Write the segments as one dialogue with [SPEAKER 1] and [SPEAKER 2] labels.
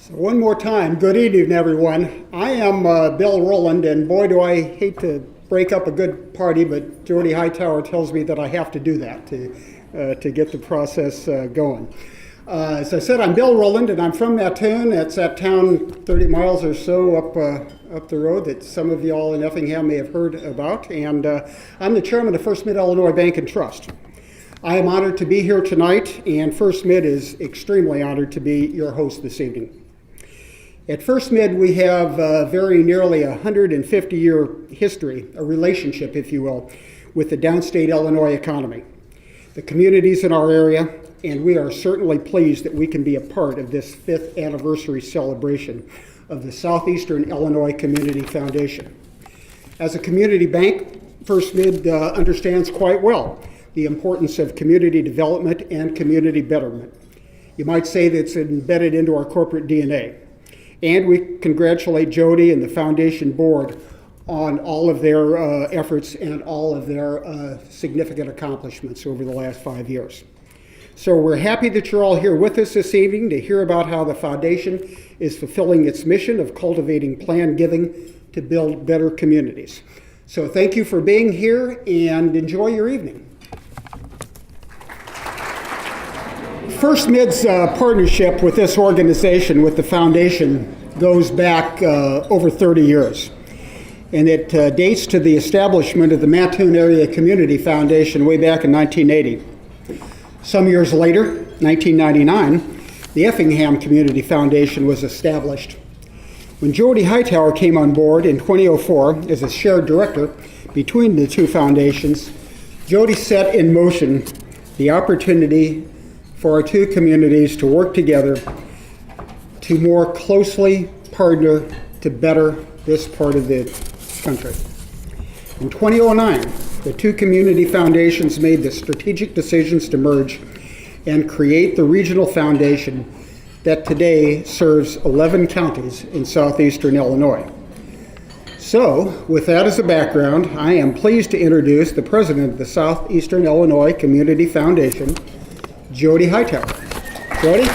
[SPEAKER 1] So one more time, good evening, everyone. I am Bill Rowland, and boy, do I hate to break up a good party, but Jody Hightower tells me that I have to do that to get the process going. As I said, I'm Bill Rowland, and I'm from Mattoon. That's that town 30 miles or so up the road that some of y'all in Effingham may have heard about. And I'm the chairman of First Mid-Illinois Bank and Trust. I am honored to be here tonight, and First Mid is extremely honored to be your host this evening. At First Mid, we have very nearly a 150-year history, a relationship, if you will, with the downstate Illinois economy, the communities in our area, and we are certainly pleased that we can be a part of this 5th anniversary celebration of the Southeastern Illinois Community Foundation. As a community bank, First Mid understands quite well the importance of community development and community betterment. You might say that it's embedded into our corporate DNA. And we congratulate Jody and the foundation board on all of their efforts and all of their significant accomplishments over the last 5 years. So we're happy that you're all here with us this evening to hear about how the foundation is fulfilling its mission of cultivating planned giving to build better communities. So thank you for being here and enjoy your evening. First Mid's partnership with this organization, with the foundation, goes back over 30 years. And it dates to the establishment of the Mattoon Area Community Foundation way back in 1980. Some years later, 1999, the Effingham Community Foundation was established. When Jody Hightower came on board in 2004 as a shared director between the two foundations, Jody set in motion the opportunity for our two communities to work together to more closely partner to better this part of the country. In 2009, the two community foundations made the strategic decisions to merge and create the regional foundation that today serves 11 counties in southeastern Illinois. So, with that as a background, I am pleased to introduce the president of the Southeastern Illinois Community Foundation, Jody Hightower. Jody?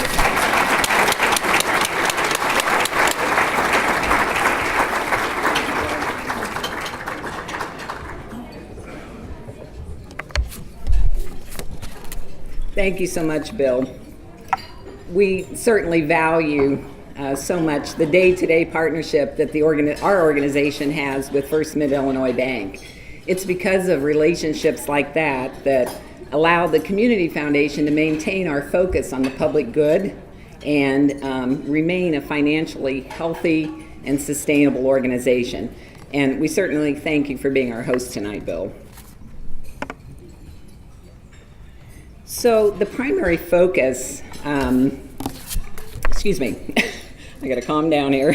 [SPEAKER 2] Thank you so much, Bill. We certainly value so much the day-to-day partnership that our organization has with First Mid-Illinois Bank. It's because of relationships like that that allow the Community Foundation to maintain our focus on the public good and remain a financially healthy and sustainable organization. And we certainly thank you for being our host tonight, Bill. So the primary focus, excuse me, I gotta calm down here.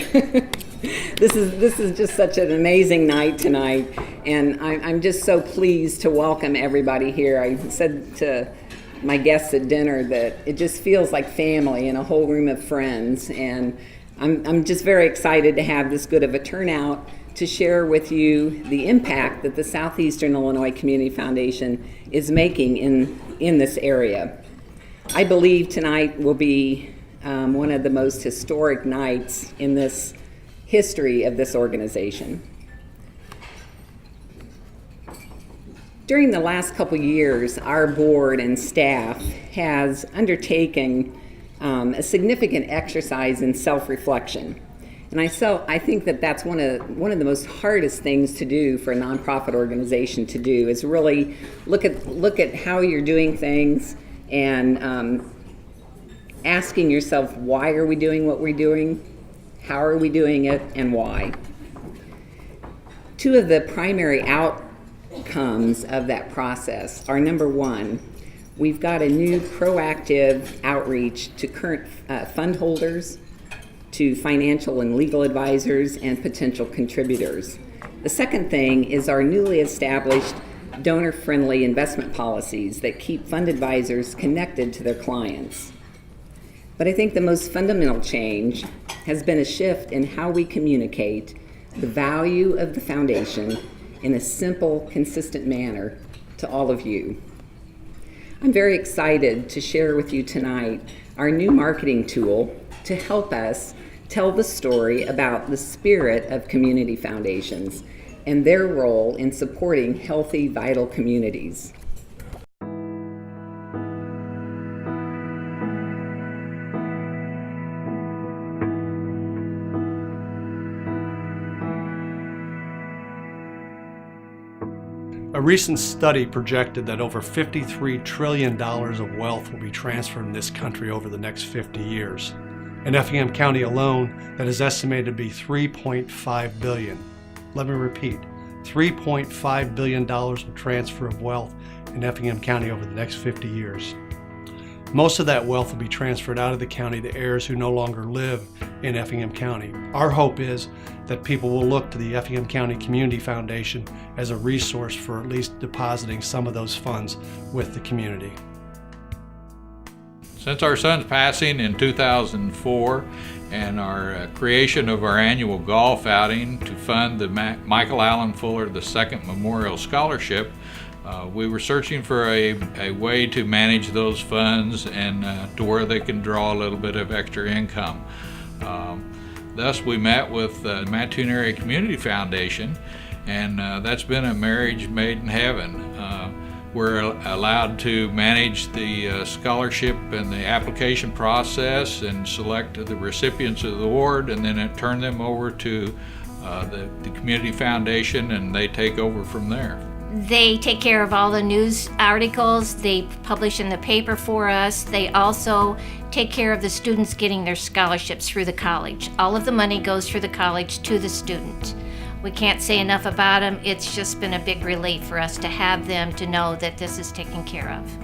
[SPEAKER 2] This is just such an amazing night tonight, and I'm just so pleased to welcome everybody here. I said to my guests at dinner that it just feels like family and a whole room of friends, and I'm just very excited to have this good of a turnout to share with you the impact that the Southeastern Illinois Community Foundation is making in this area. I believe tonight will be one of the most historic nights in this history of this organization. During the last couple years, our board and staff has undertaken a significant exercise in self-reflection. And I think that that's one of the most hardest things to do for a nonprofit organization to do, is really look at how you're doing things and asking yourself, why are we doing what we're doing? How are we doing it, and why? Two of the primary outcomes of that process are, number one, we've got a new proactive outreach to current fund holders, to financial and legal advisors, and potential contributors. The second thing is our newly established donor-friendly investment policies that keep fund advisors connected to their clients. But I think the most fundamental change has been a shift in how we communicate the value of the foundation in a simple, consistent manner to all of you. I'm very excited to share with you tonight our new marketing tool to help us tell the story about the spirit of community foundations and their role in supporting healthy, vital communities.
[SPEAKER 3] A recent study projected that over $53 trillion of wealth will be transferred in this country over the nenext 50 years. In Effingham County alone, that is estimated to be $3.5 billion. Let me repeat, $3.5 billion will transfer of wealth in Effingham County over the next 50 years. Most of that wealth will be transferred out of the county to heirs who no longer live in Effingham County. Our hope is that people will look to the Effingham County Community Foundation as a resource for at least depositing some of those funds with the community.
[SPEAKER 4] Since our son's passing in 2004 and our creation of our annual golf outing to fund the Michael Allen Fuller II Memorial Scholarship, we were searching for a way to manage those funds and to where they can draw a little bit of extra income. Thus, we met with the Mattoon Area Community Foundation, and that's been a marriage made in heaven. We're allowed to manage the scholarship and the application process and select the recipients of the award, and then turn them over to the Community Foundation, and they take over from there.
[SPEAKER 5] They take care of all the news articles, they publish in the paper for us. They also take care of the students getting their scholarships through the college. All of the money goes through the college to the student. We can't say enough about them. It's just been a big relief for us to have them, to know that this is taken care of.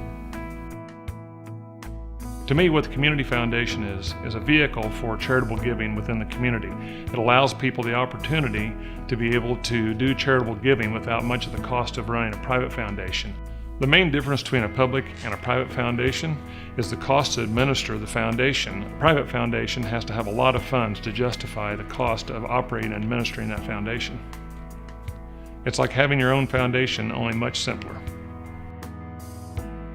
[SPEAKER 6] To me, what the Community Foundation is a vehicle for charitable giving within the community. It allows people the opportunity to be able to do charitable giving without much of the cost of running a private foundation. The main difference between a public and a private foundation is the cost to administer the foundation. A private foundation has to have a lot of funds to justify the cost of operating and administering that foundation. It's like having your own foundation, only much simpler.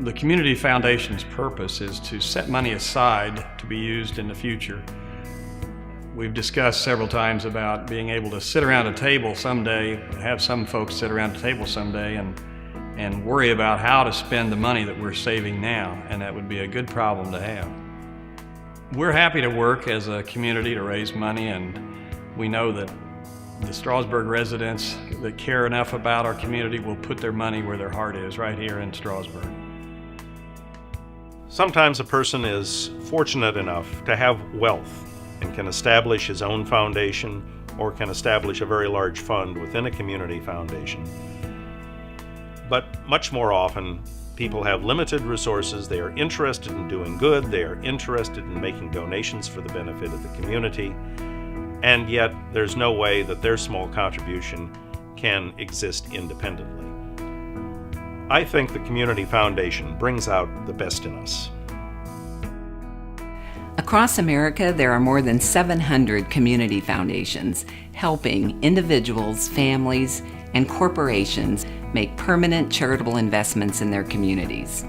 [SPEAKER 3] The Community Foundation's purpose is to set money aside to be used in the future. We've discussed several times about being able to sit around a table someday, have some folks sit around a table someday and worry about how to spend the money that we're saving now, and that would be a good problem to have. We're happy to work as a community to raise money, and we know that the Strasburg residents that care enough about our community will put their money where their heart is, right here in Strasburg.
[SPEAKER 7] Sometimes a person is fortunate enough to have wealth and can establish his own foundation or can establish a very large fund within a community foundation. But much more often, people have limited resources. They are interested in doing good. They are interested in making donations for the benefit of the community. And yet, there's no way that their small contribution can exist independently. I think the Community Foundation brings out the best in us.
[SPEAKER 2] Across America, there are more than 700 community foundations helping individuals, families, and corporations make permanent charitable investments in their communities.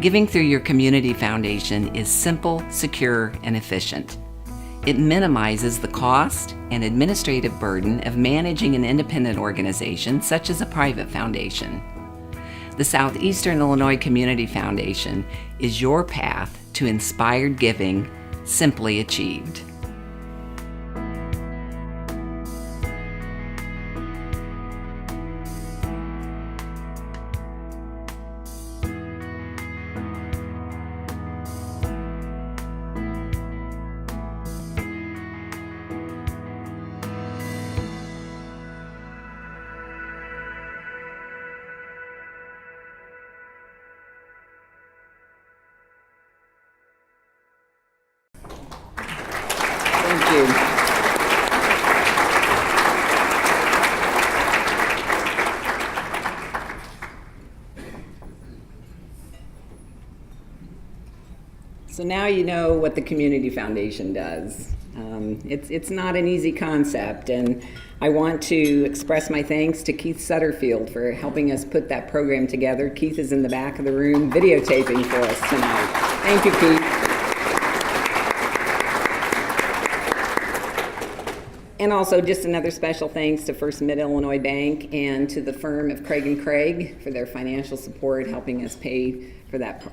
[SPEAKER 2] Giving through your community foundation is simple, secure, and efficient. It minimizes the cost and administrative burden of managing an independent organization such as a private foundation. The Southeastern Illinois Community Foundation is your path to inspired giving, simply achieved. Thank you. So now you know what the Community Foundation does. It's not an easy concept, and I want to express my thanks to Keith Sutterfield for helping us put that program together. Keith is in the back of the room videotaping for us tonight. Thank you, Keith. And also just another special thanks to First Mid-Illinois Bank and to the firm of Craig & Craig for their financial support, helping us pay for that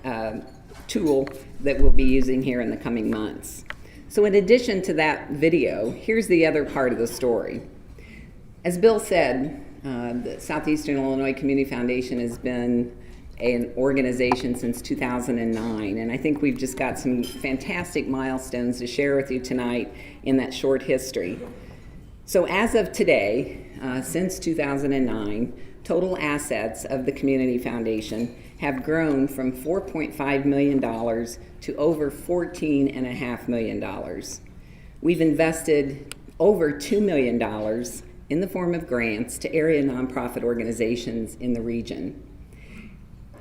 [SPEAKER 2] tool that we'll be using here in the coming months. So in addition to that video, here's the other part of the story. As Bill said, the Southeastern Illinois Community Foundation has been an organization since 2009, and I think we've just got some fantastic milestones to share with you tonight in that short history. So as of today, since 2009, total assets of the Community Foundation have grown from $4.5 million to over $14.5 million. We've invested over $2 million in the form of grants to area nonprofit organizations in the region.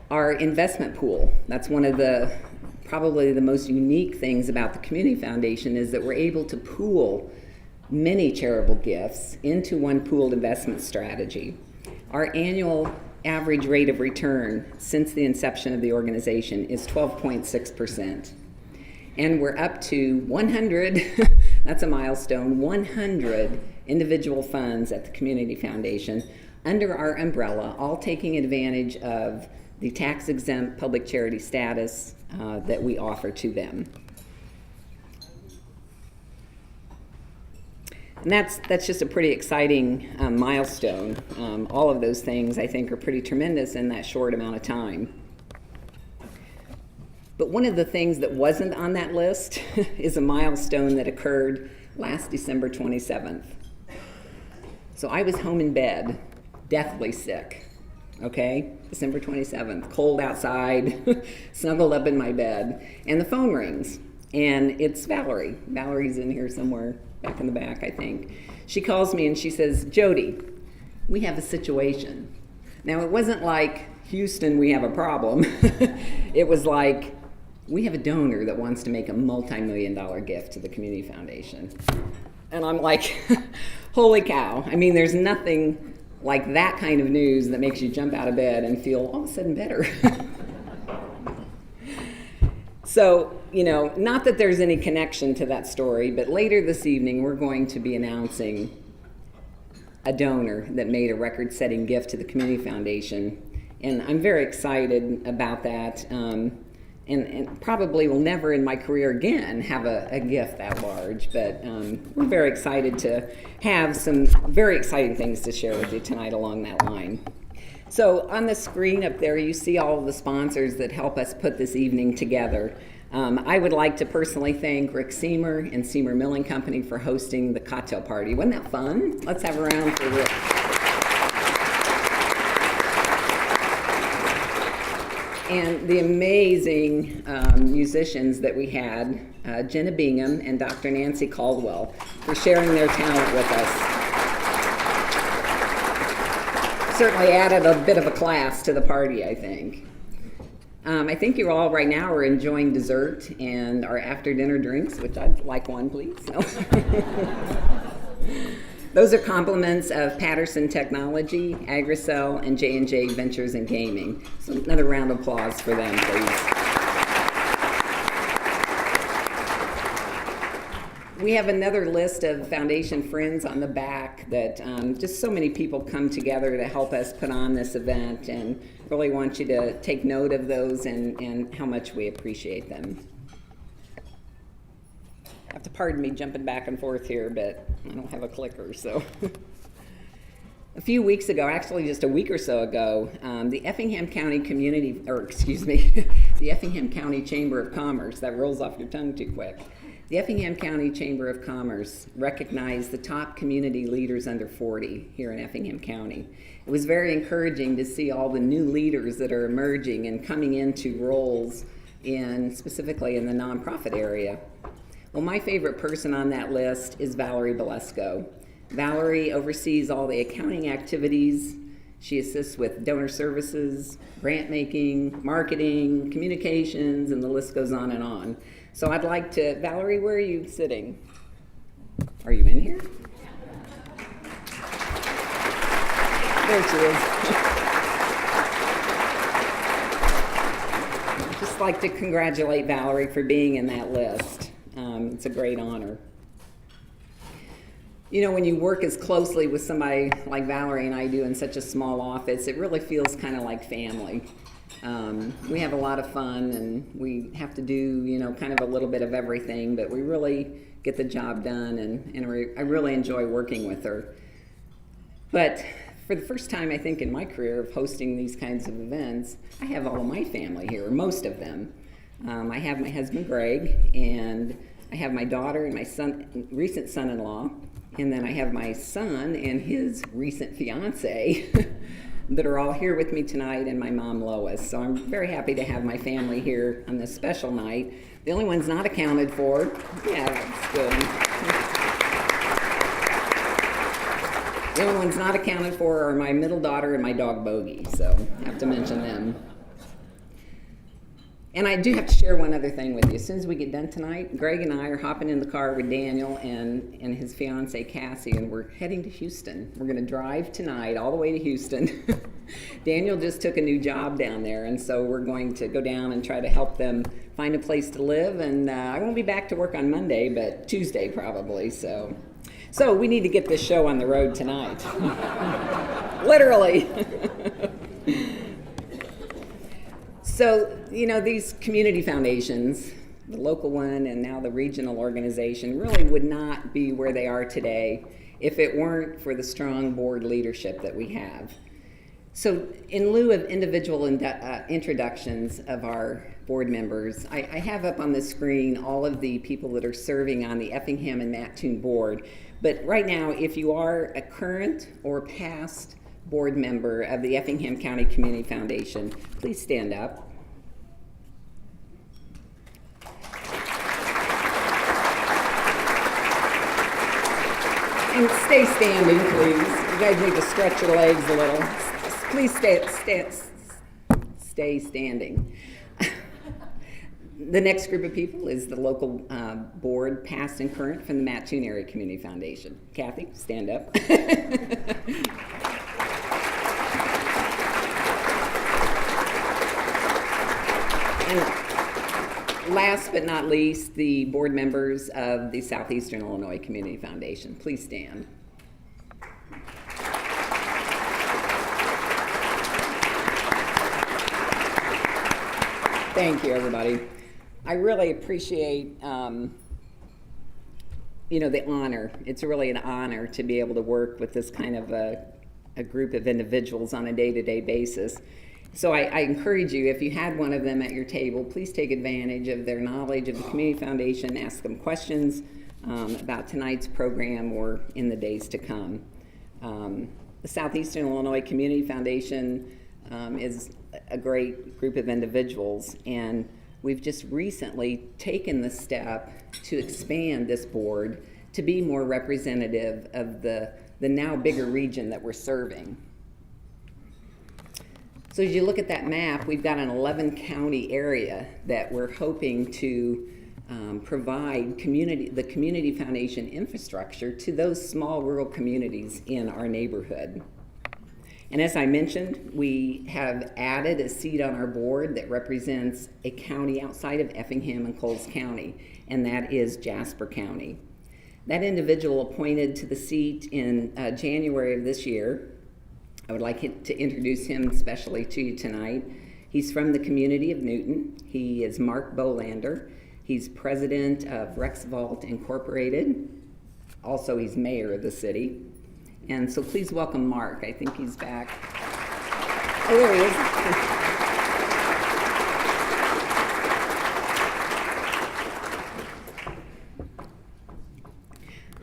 [SPEAKER 2] Our investment pool, that's one of the probably the most unique things about the Community Foundation, is that we're able to pool many charitable gifts into one pooled investment strategy. Our annual average rate of return since the inception of the organization is 12.6%. And we're up to 100, that's a milestone, 100 individual funds at the Community Foundation under our umbrella, all taking advantage of the tax-exempt public charity status that we offer to them. And that's just a pretty exciting milestone. All of those things, I think, are pretty tremendous in that short amount of time. But one of the things that wasn't on that list is a milestone that occurred last December 27th. So I was home in bed, deathly sick, okay? December 27th, cold outside, snuggled up in my bed, and the phone rings, and it's Valerie. Valerie's in here somewhere, back in the back, I think. She calls me and she says, "Jody, we have a situation." Now, it wasn't like, "Houston, we have a problem." It was like, "We have a donor that wants to make a multi-million-dollar gift to the Community Foundation." And I'm like, holy cow. I mean, there's nothing like that kind of news that makes you jump out of bed and feel all of a sudden better. So, you know, not that there's any connection to that story, but later this evening we're going to be announcing a donor that made a record-setting gift to the Community Foundation. And I'm very excited about that. And probably will never in my career again have a gift that large, but we're very excited to have some very exciting things to share with you tonight along that line. So on the screen up there, you see all of the sponsors that help us put this evening together. I would like to personally thank Rick Seymour and Seymour Milling Company for hosting the cocktail party. Wasn't that fun? Let's have a round for Rick. And the amazing musicians that we had, Jenna Bingham and Dr. Nancy Caldwell, for sharing their talent with us. Certainly added a bit of a class to the party, I think. I think you all right now are enjoying dessert and our after-dinner drinks, which I'd like one, please. No. Those are compliments of Patterson Technology, Agricel, and J&J Ventures and Gaming. So another round of applause for them, please. We have another list of foundation friends on the back that just so many people come together to help us put on this event, and really want you to take note of those and how much we appreciate them. You have to pardon me jumping back and forth here, but I don't have a clicker, so. A few weeks ago, actually just a week or so ago, the Effingham County the Effingham County Chamber of Commerce, that rolls off your tongue too quick. The Effingham County Chamber of Commerce recognized the top community leaders under 40 here in Effingham County. It was very encouraging to see all the new leaders that are emerging and coming into roles specifically in the nonprofit area. Well, my favorite person on that list is Valerie Belesko. Valerie oversees all the accounting activities. She assists with donor services, grant making, marketing, communications, and the list goes on and on. So I'd like to, Valerie, where are you sitting? Are you in here? There she is. I'd just like to congratulate Valerie for being in that list. It's a great honor. You know, when you work as closely with somebody like Valerie and I do in such a small office, it really feels kind of like family. We have a lot of fun, and we have to do, you know, kind of a little bit of everything, but we really get the job done, and I really enjoy working with her. But for the first time, I think, in my career of hosting these kinds of events, I have all of my family here, or most of them. I have my husband, Greg, and I have my daughter and my recent son-in-law, and then I have my son and his recent fiance that are all here with me tonight, and my mom, Lois. So I'm very happy to have my family here on this special night. The only ones not accounted for, yeah, that's good. The only ones not accounted for are my middle daughter and my dog, Bogey, so I have to mention them. And I do have to share one other thing with you. As soon as we get done tonight, Greg and I are hopping in the car with Daniel and his fiancee, Cassie, and we're heading to Houston. We're going to drive tonight all the way to Houston. Daniel just took a new job down there, and so we're going to go down and try to help them find a place to live. And I won't be back to work on Monday, but Tuesday probably. So we need to get this show on the road tonight. Literally. So, you know, these community foundations, the local one and now the regional organization, really would not be where they are today if it weren't for the strong board leadership that we have. So in lieu of individual introductions of our board members, I have up on the screen all of the people that are serving on the Effingham and Mattoon board. But right now, if you are a current or past board member of the Effingham County Community Foundation, please stand up. And stay standing, please. You guys need to stretch your legs a little. Please stay standing. The next group of people is the local board, past and current, from the Mattoon Area Community Foundation. Kathy, stand up. And last but not least, the board members of the Southeastern Illinois Community Foundation. Please stand. Thank you, everybody. I really appreciate, the honor. It's really an honor to be able to work with this kind of a group of individuals on a day-to-day basis. So I encourage you, if you had one of them at your table, please take advantage of their knowledge of the Community Foundation, ask them questions about tonight's program or in the days to come. The Southeastern Illinois Community Foundation is a great group of individuals, and we've just recently taken the step to expand this board to be more representative of the now bigger region that we're serving. So as you look at that map, we've got an 11-county area that we're hoping to provide the Community Foundation infrastructure to those small rural communities in our neighborhood. And as I mentioned, we have added a seat on our board that represents a county outside of Effingham and Coles County, and that is Jasper County. That individual appointed to the seat in January of this year, I would like to introduce him especially to you tonight. He's from the community of Newton. He is Mark Bolander. He's president of Rex Vault Incorporated. Also, he's mayor of the city. And so please welcome Mark. I think he's back. Oh, there he is.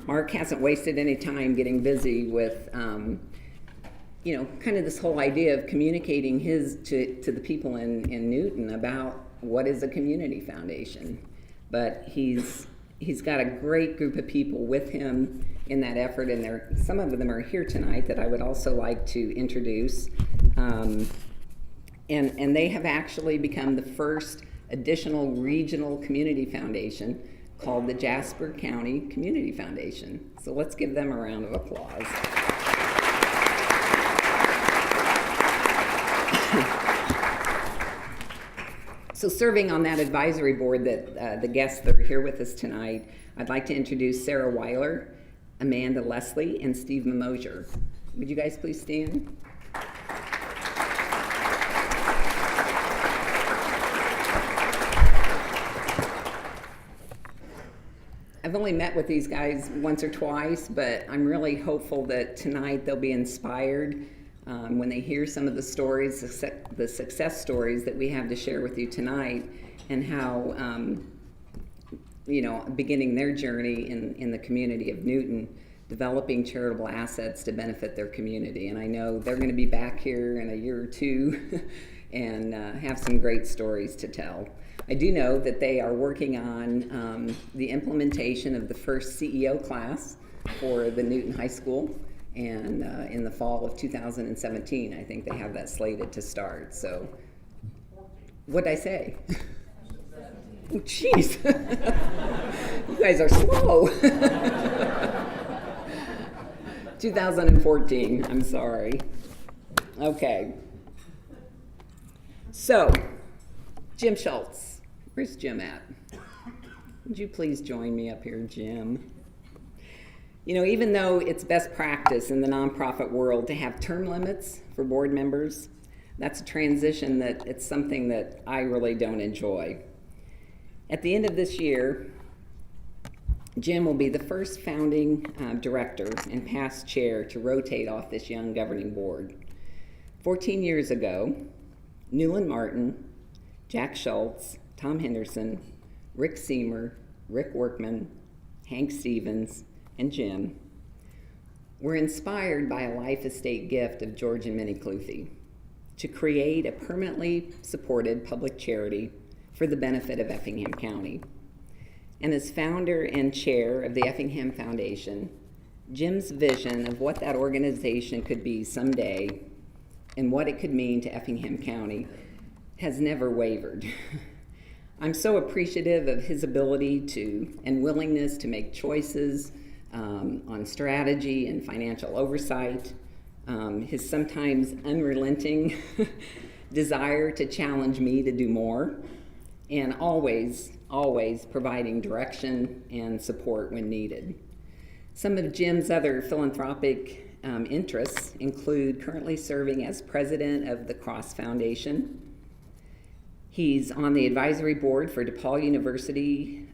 [SPEAKER 2] Mark hasn't wasted any time getting busy with kind of this whole idea of communicating to the people in Newton about what is a community foundation. But he's got a great group of people with him in that effort, and some of them are here tonight that I would also like to introduce. And they have actually become the first additional regional community foundation called the Jasper County Community Foundation. So let's give them a round of applause. So serving on that advisory board that the guests that are here with us tonight, I'd like to introduce Sarah Weiler. Amanda Leslie, and Steve Mosier. Would you guys please stand? I've only met with these guys once or twice, but I'm really hopeful that tonight they'll be inspired when they hear some of the stories, the success stories that we have to share with you tonight, and how, beginning their journey in the community of Newton, developing charitable assets to benefit their community. And I know they're going to be back here in a year or two and have some great stories to tell. I do know that they are working on the implementation of the first CEO class for the Newton High School, and in the fall of 2017, I think they have that slated to start. So, what'd I say? Oh, jeez. You guys are slow. 2014, I'm sorry. Okay. So, Jim Schultz. Where's Jim at? Would you please join me up here, Jim? Even though it's best practice in the nonprofit world to have term limits for board members, that's a transition that it's something that I really don't enjoy. At the end of this year, Jim will be the first founding director and past chair to rotate off this young governing board. 14 years ago, Newland Martin, Jack Schultz, Tom Henderson, Rick Seymour, Rick Workman, Hank Stevens, and Jim were inspired by a life estate gift of George and Minnie Cluthy to create a permanently supported public charity for the benefit of Effingham County. And as founder and chair of the Effingham Foundation, Jim's vision of what that organization could be someday and what it could mean to Effingham County has never wavered. I'm so appreciative of his ability to and willingness to make choices on strategy and financial oversight, his sometimes unrelenting desire to challenge me to do more, and always providing direction and support when needed. Some of Jim's other philanthropic interests include currently serving as president of the Cross Foundation. He's on the advisory board for DePaul University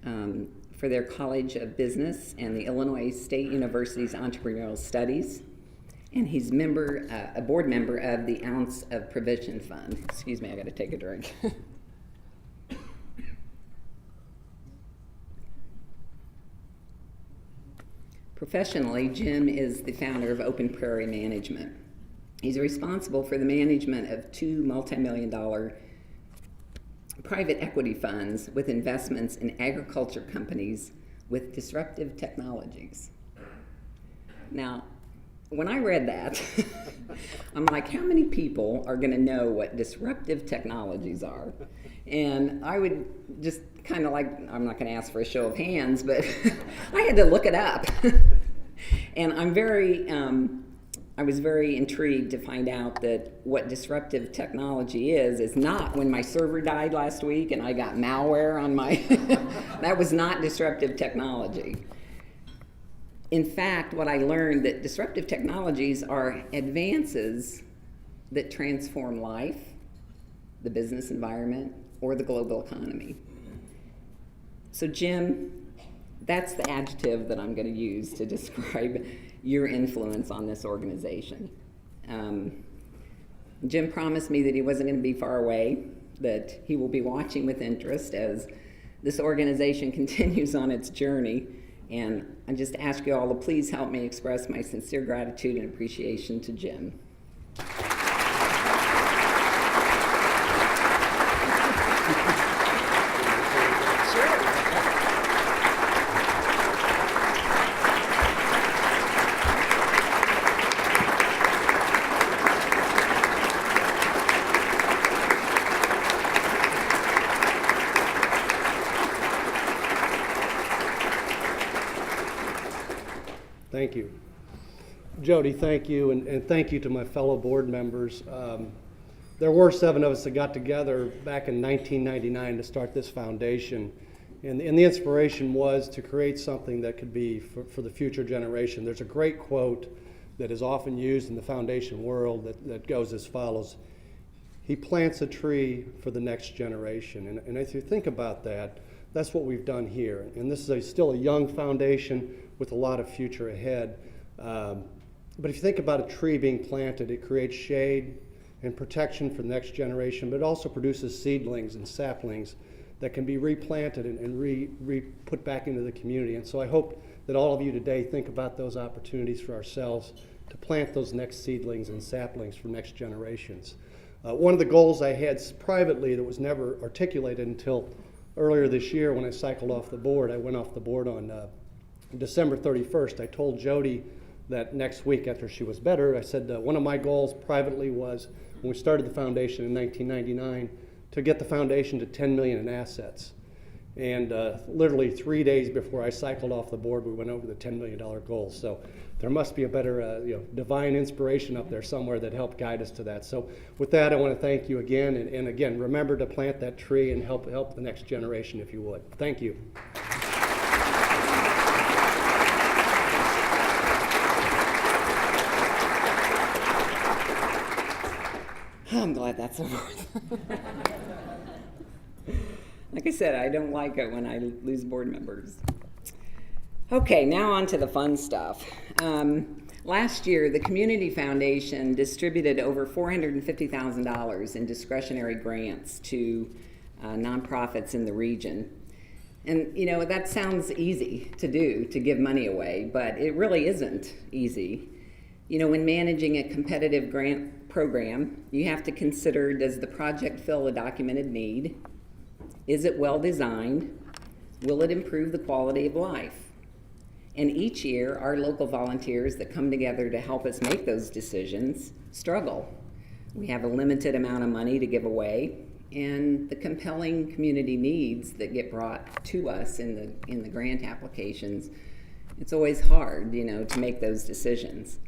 [SPEAKER 2] for their College of Business and the Illinois State University's Entrepreneurial Studies. And he's a board member of the Ounce of Provision Fund. Excuse me, I gotta take a drink. Professionally, Jim is the founder of Open Prairie Management. He's responsible for the management of two multi-million-dollar private equity funds with investments in agriculture companies with disruptive technologies. Now, when I read that, I'm like, how many people are going to know what disruptive technologies are? And I would just kind of like, I'm not going to ask for a show of hands, but I had to look it up. And I was very intrigued to find out that what disruptive technology is not when my server died last week and I got malware on my, that was not disruptive technology. In fact, what I learned that disruptive technologies are advances that transform life, the business environment, or the global economy. So Jim, that's the adjective that I'm going to use to describe your influence on this organization. Jim promised me that he wasn't going to be far away, that he will be watching with interest as this organization continues on its journey. And I just ask you all to please help me express my sincere gratitude and appreciation to Jim.
[SPEAKER 3] Thank you. Jody, thank you, and thank you to my fellow board members. There were 7 of us that got together back in 1999 to start this foundation,
[SPEAKER 8] And the inspiration was to create something that could be for the future generation. There's a great quote that is often used in the foundation world that goes as follows: he plants a tree for the next generation. And if you think about that, that's what we've done here. And this is still a young foundation with a lot of future ahead. But if you think about a tree being planted, it creates shade and protection for the next generation, but it also produces seedlings and saplings that can be replanted and put back into the community. And so I hope that all of you today think about those opportunities for ourselves to plant those next seedlings and saplings for next generations. One of the goals I had privately that was never articulated until earlier this year when I cycled off the board. I went off the board on December 31st. I told Jody that next week after she was better, I said one of my goals privately was, when we started the foundation in 1999, to get the foundation to $10 million in assets. And literally 3 days before I cycled off the board, we went over the $10 million goal. So there must be a better divine inspiration up there somewhere that helped guide us to that. So with that, I want to thank you again. And again, remember to plant that tree and help the next generation if you would. Thank you.
[SPEAKER 2] I'm glad that's over. Like I said, I don't like it when I lose board members. Okay, now on to the fun stuff. Last year, the Community Foundation distributed over $450,000 in discretionary grants to nonprofits in the region. And you know, that sounds easy to do, to give money away, but it really isn't easy. You know, when managing a competitive grant program, you have to consider, does the project fill a documented need? Is it well designed? Will it improve the quality of life? And each year, our local volunteers that come together to help us make those decisions struggle. We have a limited amount of money to give away, and the compelling community needs that get brought to us in the grant applications, it's always hard, you know, to make those decisions.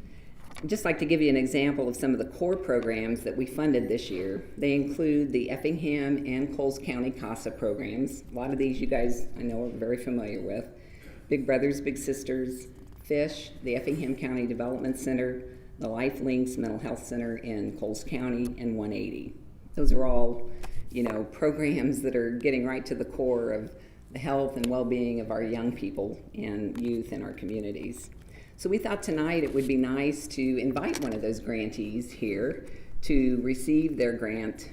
[SPEAKER 2] I'd just like to give you an example of some of the core programs that we funded this year. They include the Effingham and Coles County CASA programs. A lot of these you guys, I know, are very familiar with. Big Brothers, Big Sisters, FISH, the Effingham County Development Center, the Life Links Mental Health Center in Coles County, and 180. Those are all, you know, programs that are getting right to the core of the health and well-being of our young people and youth in our communities. So we thought tonight it would be nice to invite one of those grantees here to receive their grant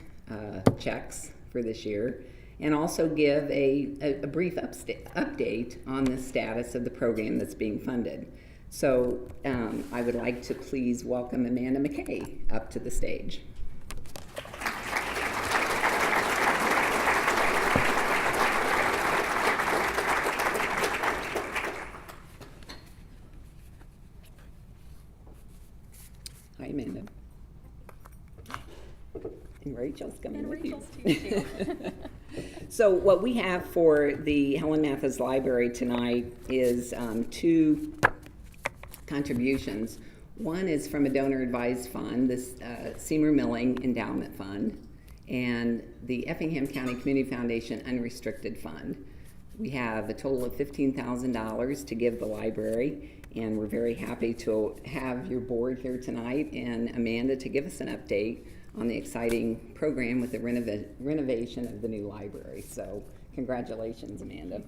[SPEAKER 2] checks for this year, and also give a brief update on the status of the program that's being funded. So I would like to please welcome Amanda McKay up to the stage. Hi, Amanda. And Rachel's coming with you. So what we have for the Helen Mathis Library tonight is two contributions. One is from a donor-advised fund, this Seymour Milling Endowment Fund, and the Effingham County Community Foundation Unrestricted Fund. We have a total of $15,000 to give the library, and we're very happy to have your board here tonight and Amanda to give us an update on the exciting program with the renovation of the new library. So congratulations, Amanda.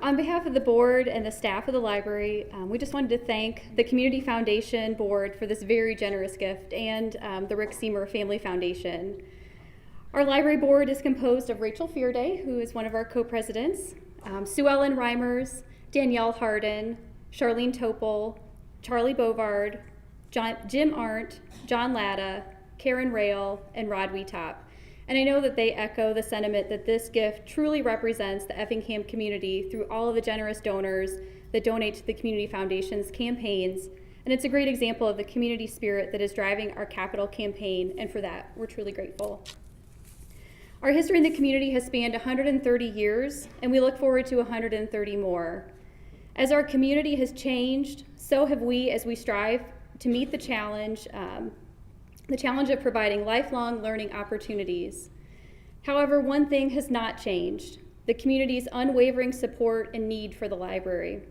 [SPEAKER 9] On behalf of the board and the staff of the library, we just wanted to thank the Community Foundation board for this very generous gift, and the Rick Seymour Family Foundation. Our library board is composed of Rachel Fearday, who is one of our co-presidents, Sue Ellen Reimers, Danielle Harden, Charlene Topol, Charlie Bovard, Jim Arndt, John Latta, Karen Rail, and Rod Weetop. And I know that they echo the sentiment that this gift truly represents the Effingham community through all of the generous donors that donate to the Community Foundation's campaigns. And it's a great example of the community spirit that is driving our capital campaign, and for that, we're truly grateful. Our history in the community has spanned 130 years, and we look forward to 130 more. As our community has changed, so have we as we strive to meet the challenge the challenge of providing lifelong learning opportunities. However, one thing has not changed: the community's unwavering support and need for the library.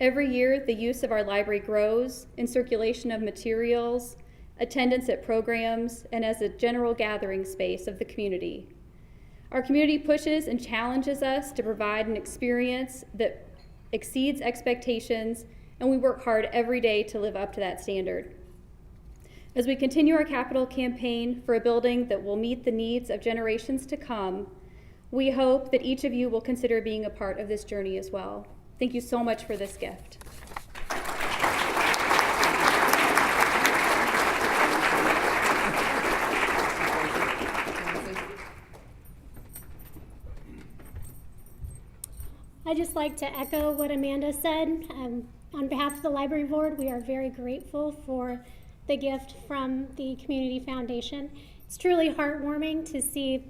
[SPEAKER 9] Every year, the use of our library grows in circulation of materials, attendance at programs, and as a general gathering space of the community. Our community pushes and challenges us to provide an experience that exceeds expectations, and we work hard every day to live up to that standard. As we continue our capital campaign for a building that will meet the needs of generations to come, we hope that each of you will consider being a part of this journey as well. Thank you so much for this gift.
[SPEAKER 10] I'd just like to echo what Amanda said. On behalf of the Library Board, we are very grateful for the gift from the Community Foundation. It's truly heartwarming to see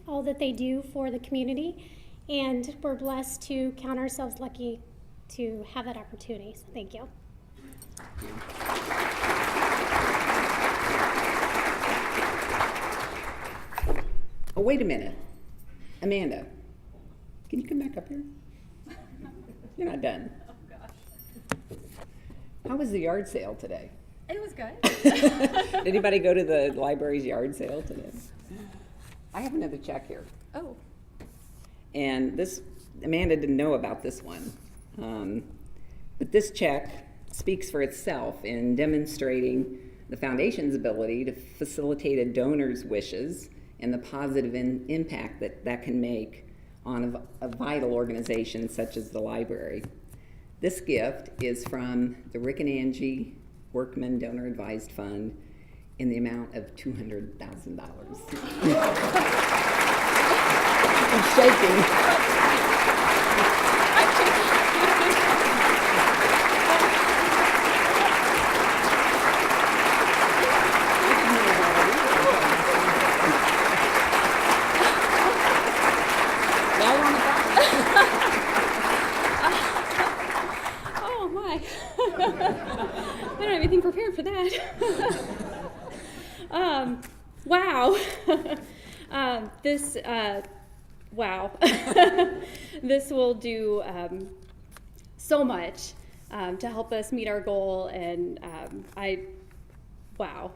[SPEAKER 10] all that they do for the community, and we're blessed to count ourselves lucky to have that opportunity. So thank you.
[SPEAKER 2] Oh, wait a minute. Amanda, can you come back up here? You're not done.
[SPEAKER 11] Oh, gosh.
[SPEAKER 2] How was the yard sale today?
[SPEAKER 11] It was good.
[SPEAKER 2] Did anybody go to the library's yard sale today? I have another check here.
[SPEAKER 11] Oh.
[SPEAKER 2] And this, Amanda didn't know about this one. But this check speaks for itself in demonstrating the foundation's ability to facilitate a donor's wishes and the positive impact that can make on a vital organization such as the library. This gift is from the Rick and Angie Workman Donor Advised Fund in the amount of $200,000. I'm shaking.
[SPEAKER 9] I don't have anything prepared for that. Wow. Wow. This will do so much to help us meet our goal, and wow.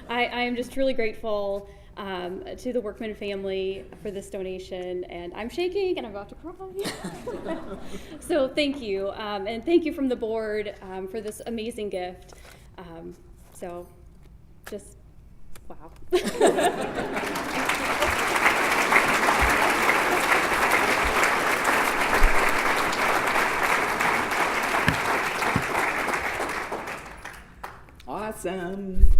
[SPEAKER 9] I am just truly grateful to the Workman family for this donation, and I'm shaking and I'm about to cry. So thank you, and thank you from the board for this amazing gift. So just wow.
[SPEAKER 2] Awesome.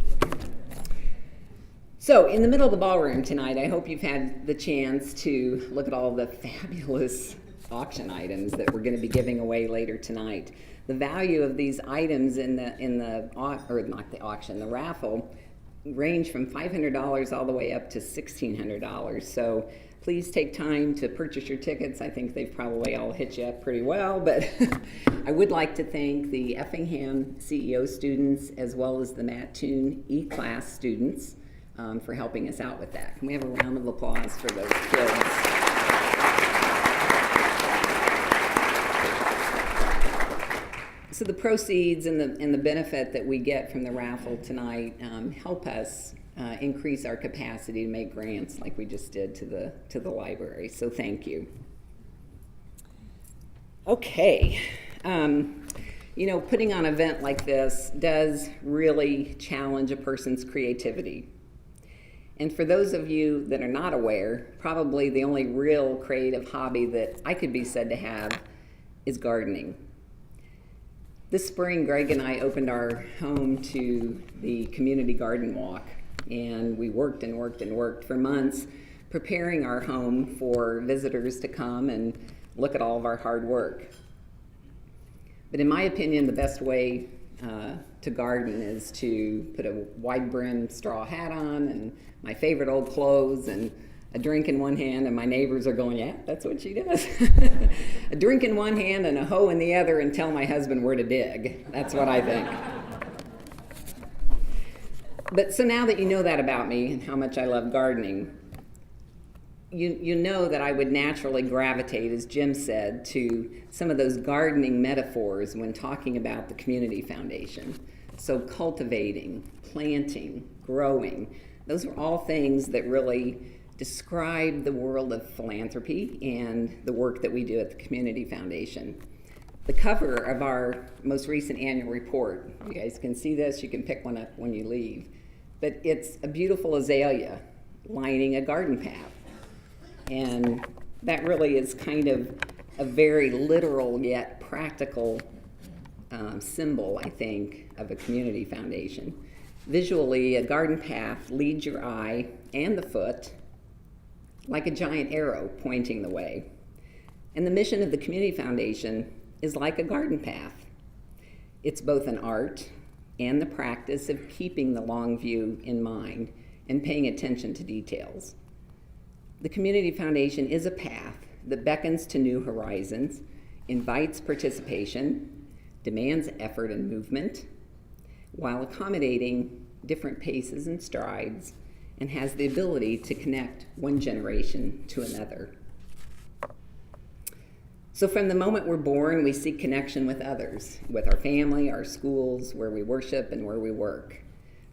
[SPEAKER 2] So in the middle of the ballroom tonight, I hope you've had the chance to look at all the fabulous auction items that we're going to be giving away later tonight. The value of these items in the raffle range from $500 all the way up to $1,600. So please take time to purchase your tickets. I think they've probably all hit you up pretty well, but I would like to thank the Effingham CEO students as well as the Mattoon E-Class students for helping us out with that. Can we have a round of applause for those kids? So the proceeds and the benefit that we get from the raffle tonight help us increase our capacity to make grants like we just did to the library. So thank you. Okay. You know, putting on an event like this does really challenge a person's creativity. And for those of you that are not aware, probably the only real creative hobby that I could be said to have is gardening. This spring, Greg and I opened our home to the community garden walk, and we worked and worked and worked for months preparing our home for visitors to come and look at all of our hard work. But in my opinion, the best way to garden is to put a wide brim straw hat on and my favorite old clothes and a drink in one hand, and my neighbors are going, yeah, that's what she does. A drink in one hand and a hoe in the other, and tell my husband where to dig. That's what I think. But so now that you know that about me and how much I love gardening, you know that I would naturally gravitate, as Jim said, to some of those gardening metaphors when talking about the Community Foundation. So cultivating, planting, growing, those are all things that really describe the world of philanthropy and the work that we do at the Community Foundation. The cover of our most recent annual report, you guys can see this, you can pick one up when you leave, but it's a beautiful azalea lining a garden path. And that really is kind of a very literal yet practical symbol, I think, of a community foundation. Visually, a garden path leads your eye and the foot like a giant arrow pointing the way. And the mission of the Community Foundation is like a garden path. It's both an art and the practice of keeping the long view in mind and paying attention to details. The Community Foundation is a path that beckons to new horizons, invites participation, demands effort and movement, while accommodating different paces and strides, and has the ability to connect one generation to another. So from the moment we're born, we seek connection with others, with our family, our schools, where we worship, and where we work.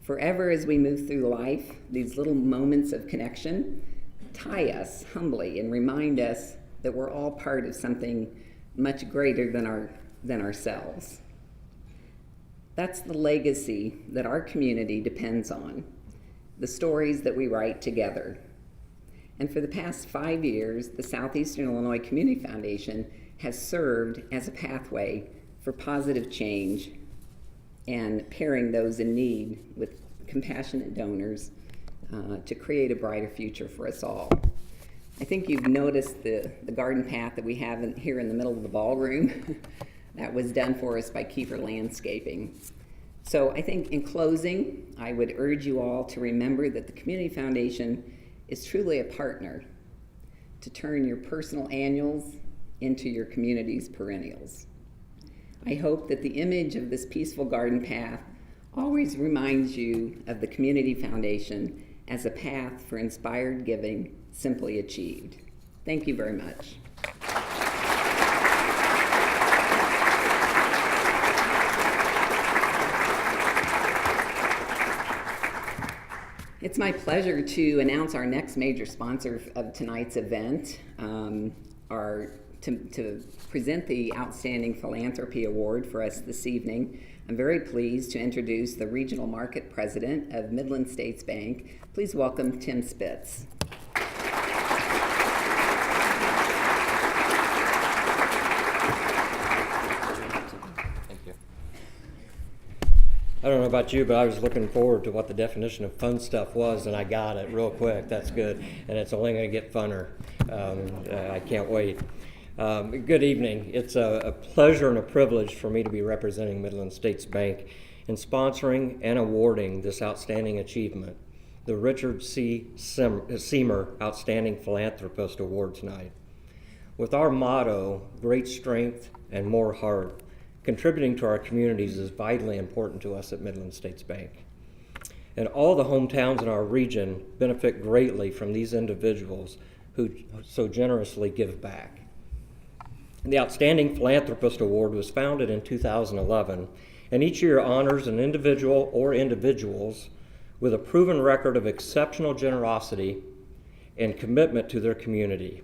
[SPEAKER 2] Forever as we move through life, these little moments of connection tie us humbly and remind us that we're all part of something much greater than ourselves. That's the legacy that our community depends on, the stories that we write together. And for the past 5 years, the Southeastern Illinois Community Foundation has served as a pathway for positive change and pairing those in need with compassionate donors to create a brighter future for us all. I think you've noticed the garden path that we have here in the middle of the ballroom. That was done for us by Kiefer Landscaping. So I think in closing, I would urge you all to remember that the Community Foundation is truly a partner to turn your personal annuals into your community's perennials. I hope that the image of this peaceful garden path always reminds you of the Community Foundation as a path for inspired giving simply achieved. Thank you very much. It's my pleasure to announce our next major sponsor of tonight's event, to present the Outstanding Philanthropy Award for us this evening. I'm very pleased to introduce the Regional Market President of Midland States Bank. Please welcome Tim Spitz.
[SPEAKER 12] I don't know about you, but I was looking forward to what the definition of fun stuff was, and I got it real quick. That's good, and it's only going to get funner. I can't wait. Good evening. It's a pleasure and a privilege for me to be representing Midland States Bank in sponsoring and awarding this outstanding achievement, the Richard C. Seymour Outstanding Philanthropist Award tonight. With our motto, great strength and more heart, contributing to our communities is vitally important to us at Midland States Bank. And all the hometowns in our region benefit greatly from these individuals who so generously give back. The Outstanding Philanthropist Award was founded in 2011, and each year honors an individual or individuals with a proven record of exceptional generosity and commitment to their community.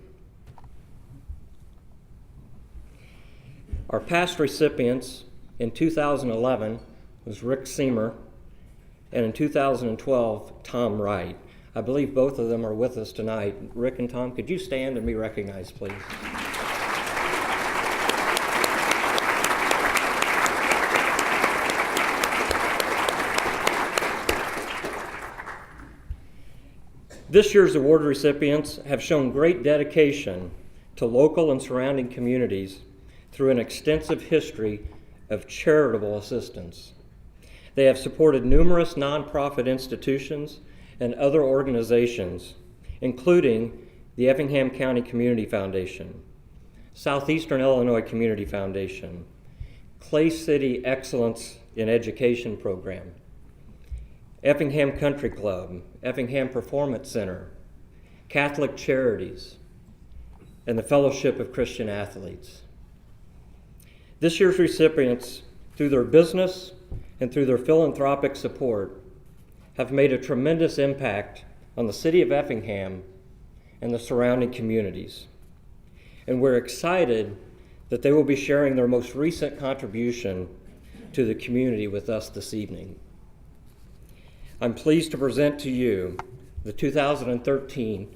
[SPEAKER 12] Our past recipients in 2011 was Rick Seymour, and in 2012, Tom Wright. I believe both of them are with us tonight. Rick and Tom, could you stand and be recognized, please? This year's award recipients have shown great dedication to local and surrounding communities through an extensive history of charitable assistance. They have supported numerous nonprofit institutions and other organizations, including the Effingham County Community Foundation, Southeastern Illinois Community Foundation, Clay City Excellence in Education Program, Effingham Country Club, Effingham Performance Center, Catholic Charities, and the Fellowship of Christian Athletes. This year's recipients, through their business and through their philanthropic support, have made a tremendous impact on the city of Effingham and the surrounding communities. And we're excited that they will be sharing their most recent contribution to the community with us this evening. I'm pleased to present to you the 2013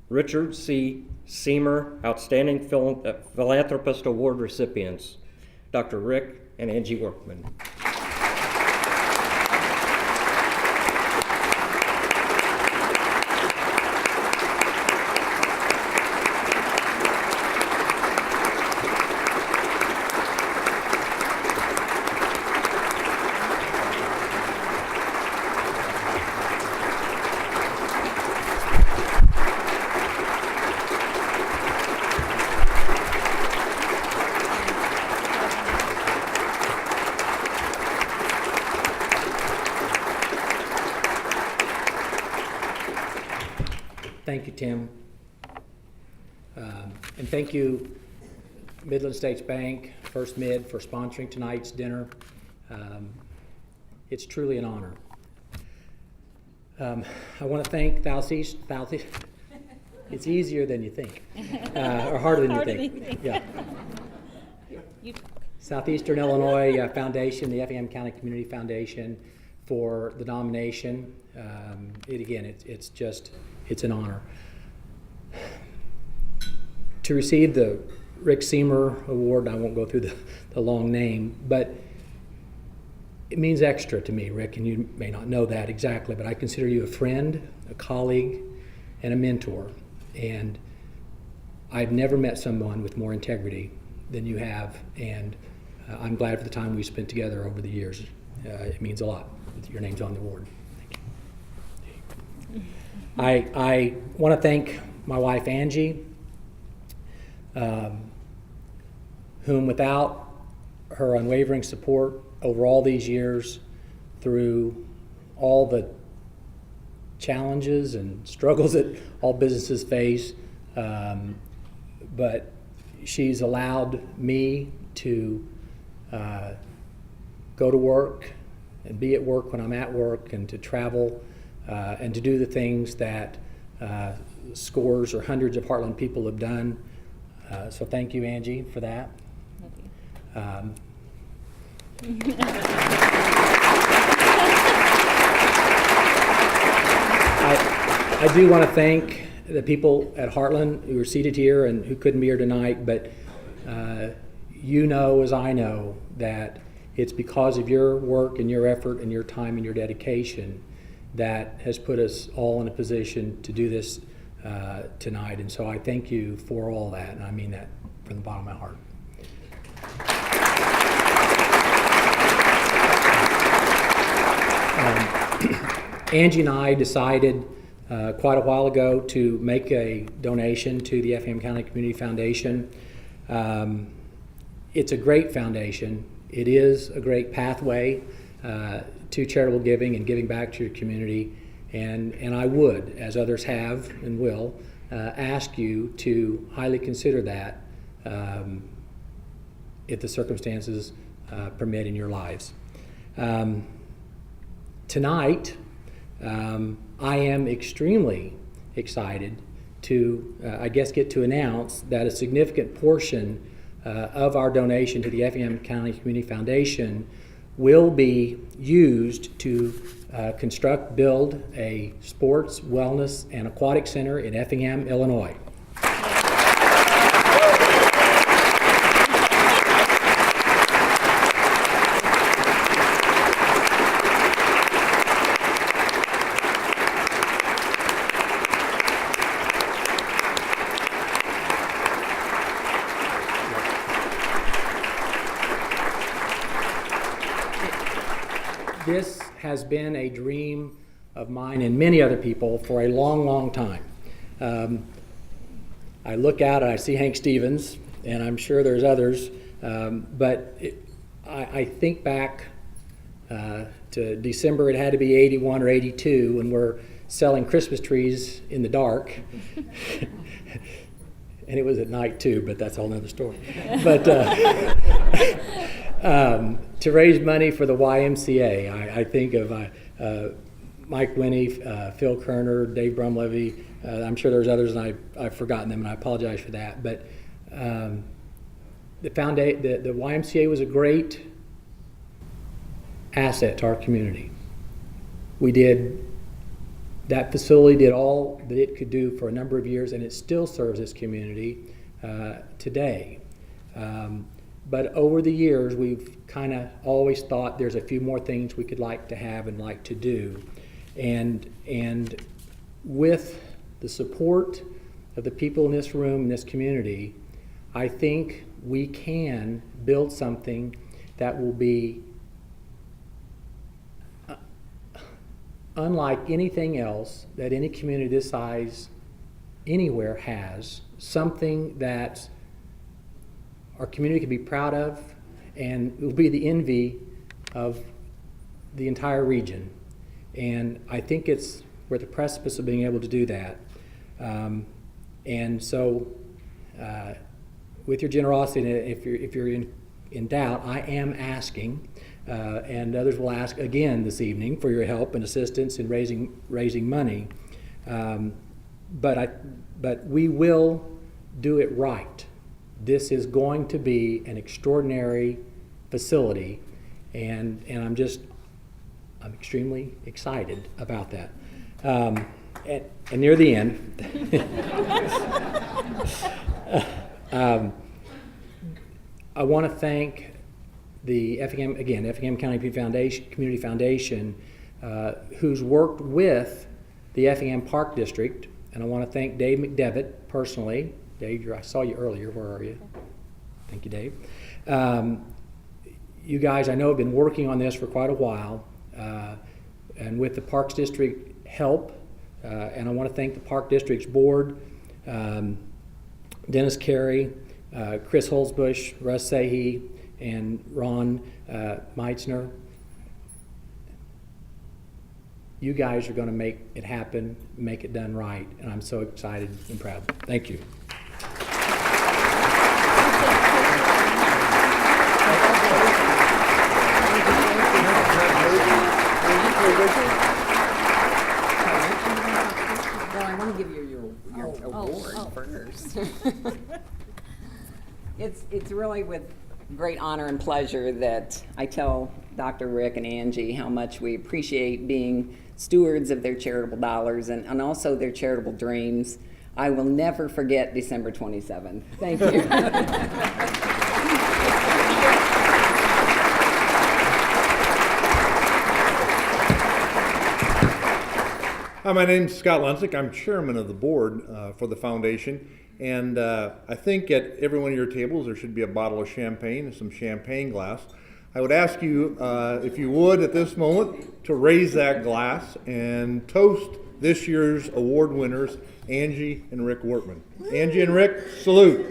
[SPEAKER 12] Richard C. Seymour Outstanding Philanthropist Award recipients, Dr. Rick and Angie Workman.
[SPEAKER 13] Thank you, Tim. And thank you, Midland States Bank, First Mid, for sponsoring tonight's dinner. It's truly an honor. I want to thank Southeast. It's easier than you think, or harder than you think. Yeah. Southeastern Illinois Foundation, the Effingham County Community Foundation, for the nomination. It's an honor. To receive the Rick Seymour Award, I won't go through the long name, but it means extra to me, Rick, and you may not know that exactly, but I consider you a friend, a colleague, and a mentor. And I've never met someone with more integrity than you have, and I'm glad for the time we spent together over the years. It means a lot. Your name's on the award. Thank you. I want to thank my wife, Angie, whom without her unwavering support over all these years, through all the challenges and struggles that all businesses face, but she's allowed me to go to work and be at work when I'm at work, and to travel and to do the things that scores or hundreds of Heartland people have done. So thank you, Angie, for that. I do want to thank the people at Heartland who are seated here and who couldn't be here tonight, but you know, as I know, that it's because of your work and your effort and your time and your dedication that has put us all in a position to do this tonight. And so I thank you for all that, and I mean that from the bottom of my heart. Angie and I decided quite a while ago to make a donation to the Effingham County Community Foundation. It's a great foundation. It is a great pathway to charitable giving and giving back to your community. And I would, as others have and will, ask you to highly consider that if the circumstances permit in your lives. Tonight, I am extremely excited to, get to announce that a significant portion of our donation to the Effingham County Community Foundation will be used to build a sports, wellness, and aquatic center in Effingham, Illinois. This has been a dream of mine and many other people for a long, long time. I look out and I see Hank Stevens, and I'm sure there's others, but I think back To December, it had to be 81 or 82, and we're selling Christmas trees in the dark. And it was at night too, but that's a whole nother story. But to raise money for the YMCA, I think of Mike Winnie, Phil Kerner, Dave Brumlevy. I'm sure there's others, and I've forgotten them, and I apologize for that. But the YMCA was a great asset to our community. That facility did all that it could do for a number of years, and it still serves this community today. But over the years, we've kind of always thought there's a few more things we could like to have and like to do. And with the support of the people in this room, in this community, I think we can build something that will be unlike anything else that any community this size anywhere has, something that our community can be proud of, and it will be the envy of the entire region. And I think we're at the precipice of being able to do that. And so, with your generosity, if you're in doubt, I am asking, and others will ask again this evening for your help and assistance in raising money. But we will do it right. This is going to be an extraordinary facility, and I'm extremely excited about that. And near the end, I want to thank the Effingham County Community Foundation, who's worked with the Effingham Park District, and I want to thank Dave McDevitt personally. Dave, I saw you earlier. Where are you? Thank you, Dave. You guys, I know, have been working on this for quite a while, and with the Parks District help, and I want to thank the Park District's board, Dennis Carey, Chris Holzbush, Russ Sahi, and Ron Meitzner. You guys are going to make it happen, make it done right, and I'm so excited and proud. Thank you.
[SPEAKER 2] Well, I want to give you your award first. It's really with great honor and pleasure that I tell Dr. Rick and Angie how much we appreciate being stewards of their charitable dollars and also their charitable dreams. I will never forget December 27th. Thank you.
[SPEAKER 14] Hi, my name's Scott Lunsick. I'm chairman of the board for the foundation, and I think at every one of your tables there should be a bottle of champagne and some champagne glass. I would ask you, if you would at this moment, to raise that glass and toast this year's award winners, Angie and Rick Workman. Angie and Rick, salute.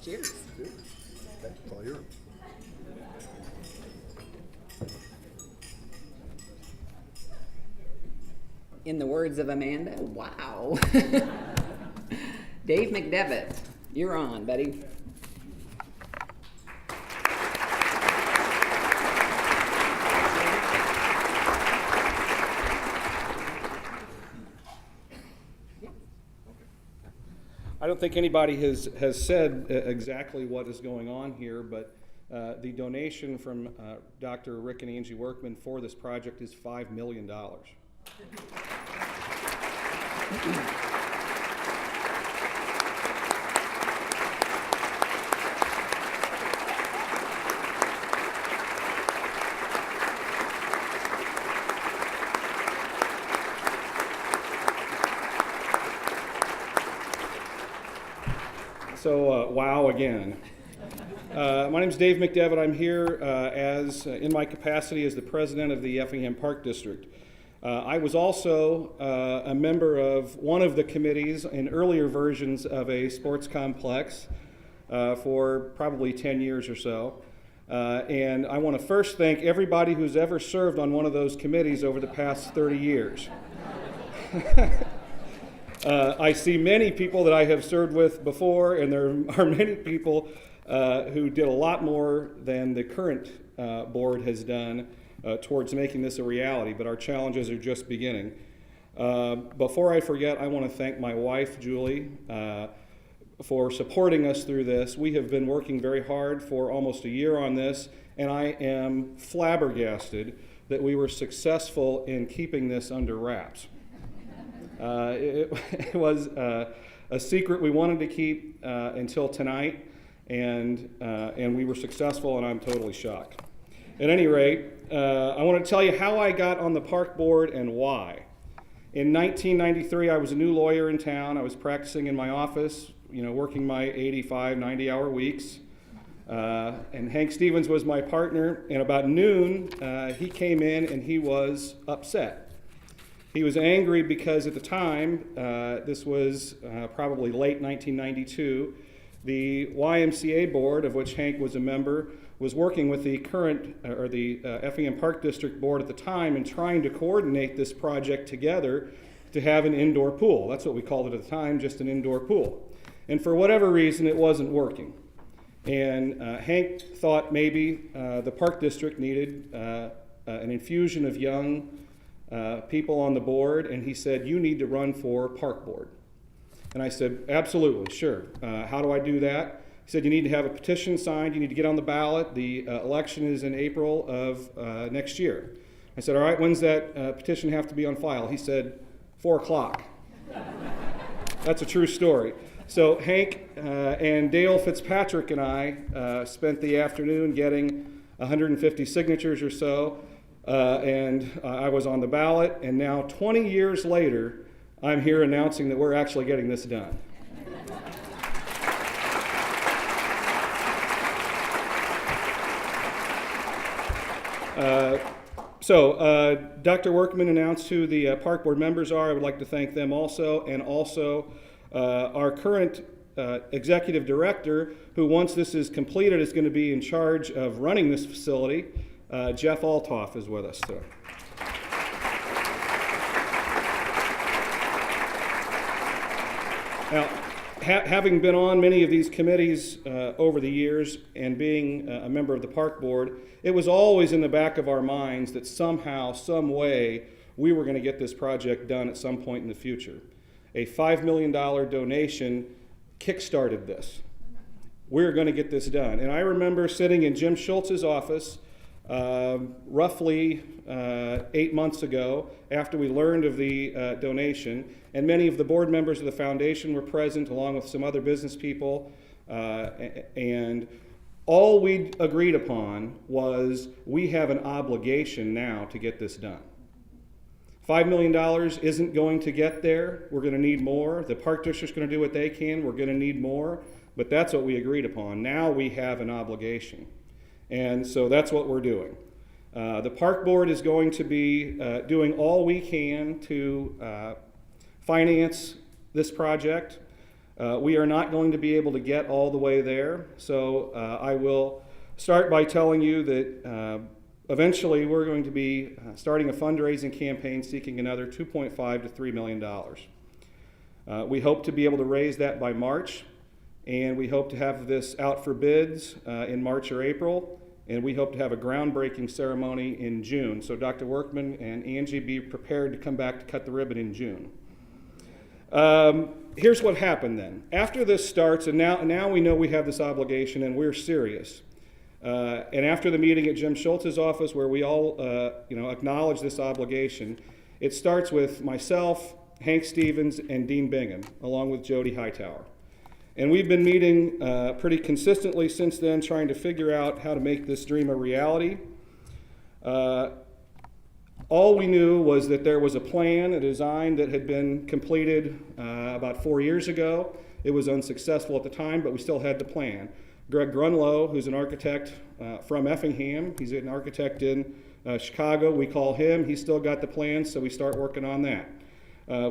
[SPEAKER 2] Cheers.
[SPEAKER 14] That's all yours.
[SPEAKER 2] In the words of Amanda, wow. Dave McDevitt, you're on, buddy.
[SPEAKER 15] I don't think anybody has said exactly what is going on here, but the donation from Dr. Rick and Angie Workman for this project is $5 million. So, wow again. My name is Dave McDevitt. I'm here in my capacity as the president of the Effingham Park District. I was also a member of one of the committees in earlier versions of a sports complex for probably 10 years or so. And I want to first thank everybody who's ever served on one of those committees over the past 30 years. I see many people that I have served with before, and there are many people who did a lot more than the current board has done towards making this a reality, but our challenges are just beginning. Before I forget, I want to thank my wife, Julie, for supporting us through this. We have been working very hard for almost a year on this, and I am flabbergasted that we were successful in keeping this under wraps. It was a secret we wanted to keep until tonight, and we were successful, and I'm totally shocked. At any rate, I want to tell you how I got on the park board and why. In 1993, I was a new lawyer in town. I was practicing in my office, working my 85, 90-hour weeks. And Hank Stevens was my partner, and about noon, he came in and he was upset. He was angry because at the time, this was probably late 1992, the YMCA board, of which Hank was a member, was working with the current, or the Effingham Park District board at the time and trying to coordinate this project together to have an indoor pool. That's what we called it at the time, just an indoor pool. And for whatever reason, it wasn't working. And Hank thought maybe the Park District needed an infusion of young people on the board, and he said, "You need to run for park board." And I said, "Absolutely, sure. How do I do that?" He said, "You need to have a petition signed, you need to get on the ballot. The election is in April of next year." I said, "All right, when's that petition have to be on file?" He said, 4 o'clock. That's a true story. So Hank and Dale Fitzpatrick and I spent the afternoon getting 150 signatures or so, and I was on the ballot, and now 20 years later, I'm here announcing that we're actually getting this done. Dr. Workman announced who the park board members are. I would like to thank them also, and also our current executive director, who once this is completed is going to be in charge of running this facility. Jeff Altoff is with us today. Now, having been on many of these committees over the years and being a member of the park board, it was always in the back of our minds that somehow, some way, we were going to get this project done at some point in the future. A $5 million donation kick-started this. We're going to get this done. And I remember sitting in Jim Schultz's office roughly 8 months ago after we learned of the donation, and many of the board members of the foundation were present along with some other business people, and all we agreed upon was we have an obligation now to get this done. $5 million isn't going to get there. We're going to need more. The Park District's going to do what they can. We're going to need more, but that's what we agreed upon. Now we have an obligation. And so that's what we're doing. The park board is going to be doing all we can to finance this project. We are not going to be able to get all the way there. So I will start by telling you that eventually we're going to be starting a fundraising campaign seeking another $2.5 to $3 million. We hope to be able to raise that by March, and we hope to have this out for bids in March or April. And we hope to have a groundbreaking ceremony in June. So Dr. Workman and Angie, be prepared to come back to cut the ribbon in June. Here's what happened then. After this starts, and now we know we have this obligation and we're serious. And after the meeting at Jim Schultz's office where we all acknowledge this obligation, it starts with myself, Hank Stevens, and Dean Bingham, along with Jody Hightower. And we've been meeting pretty consistently since then, trying to figure out how to make this dream a reality. All we knew was that there was a plan, a design that had been completed about 4 years ago. It was unsuccessful at the time, but we still had the plan. Greg Grunlow, who's an architect from Effingham, he's an architect in Chicago. We call him. He's still got the plan, so we start working on that.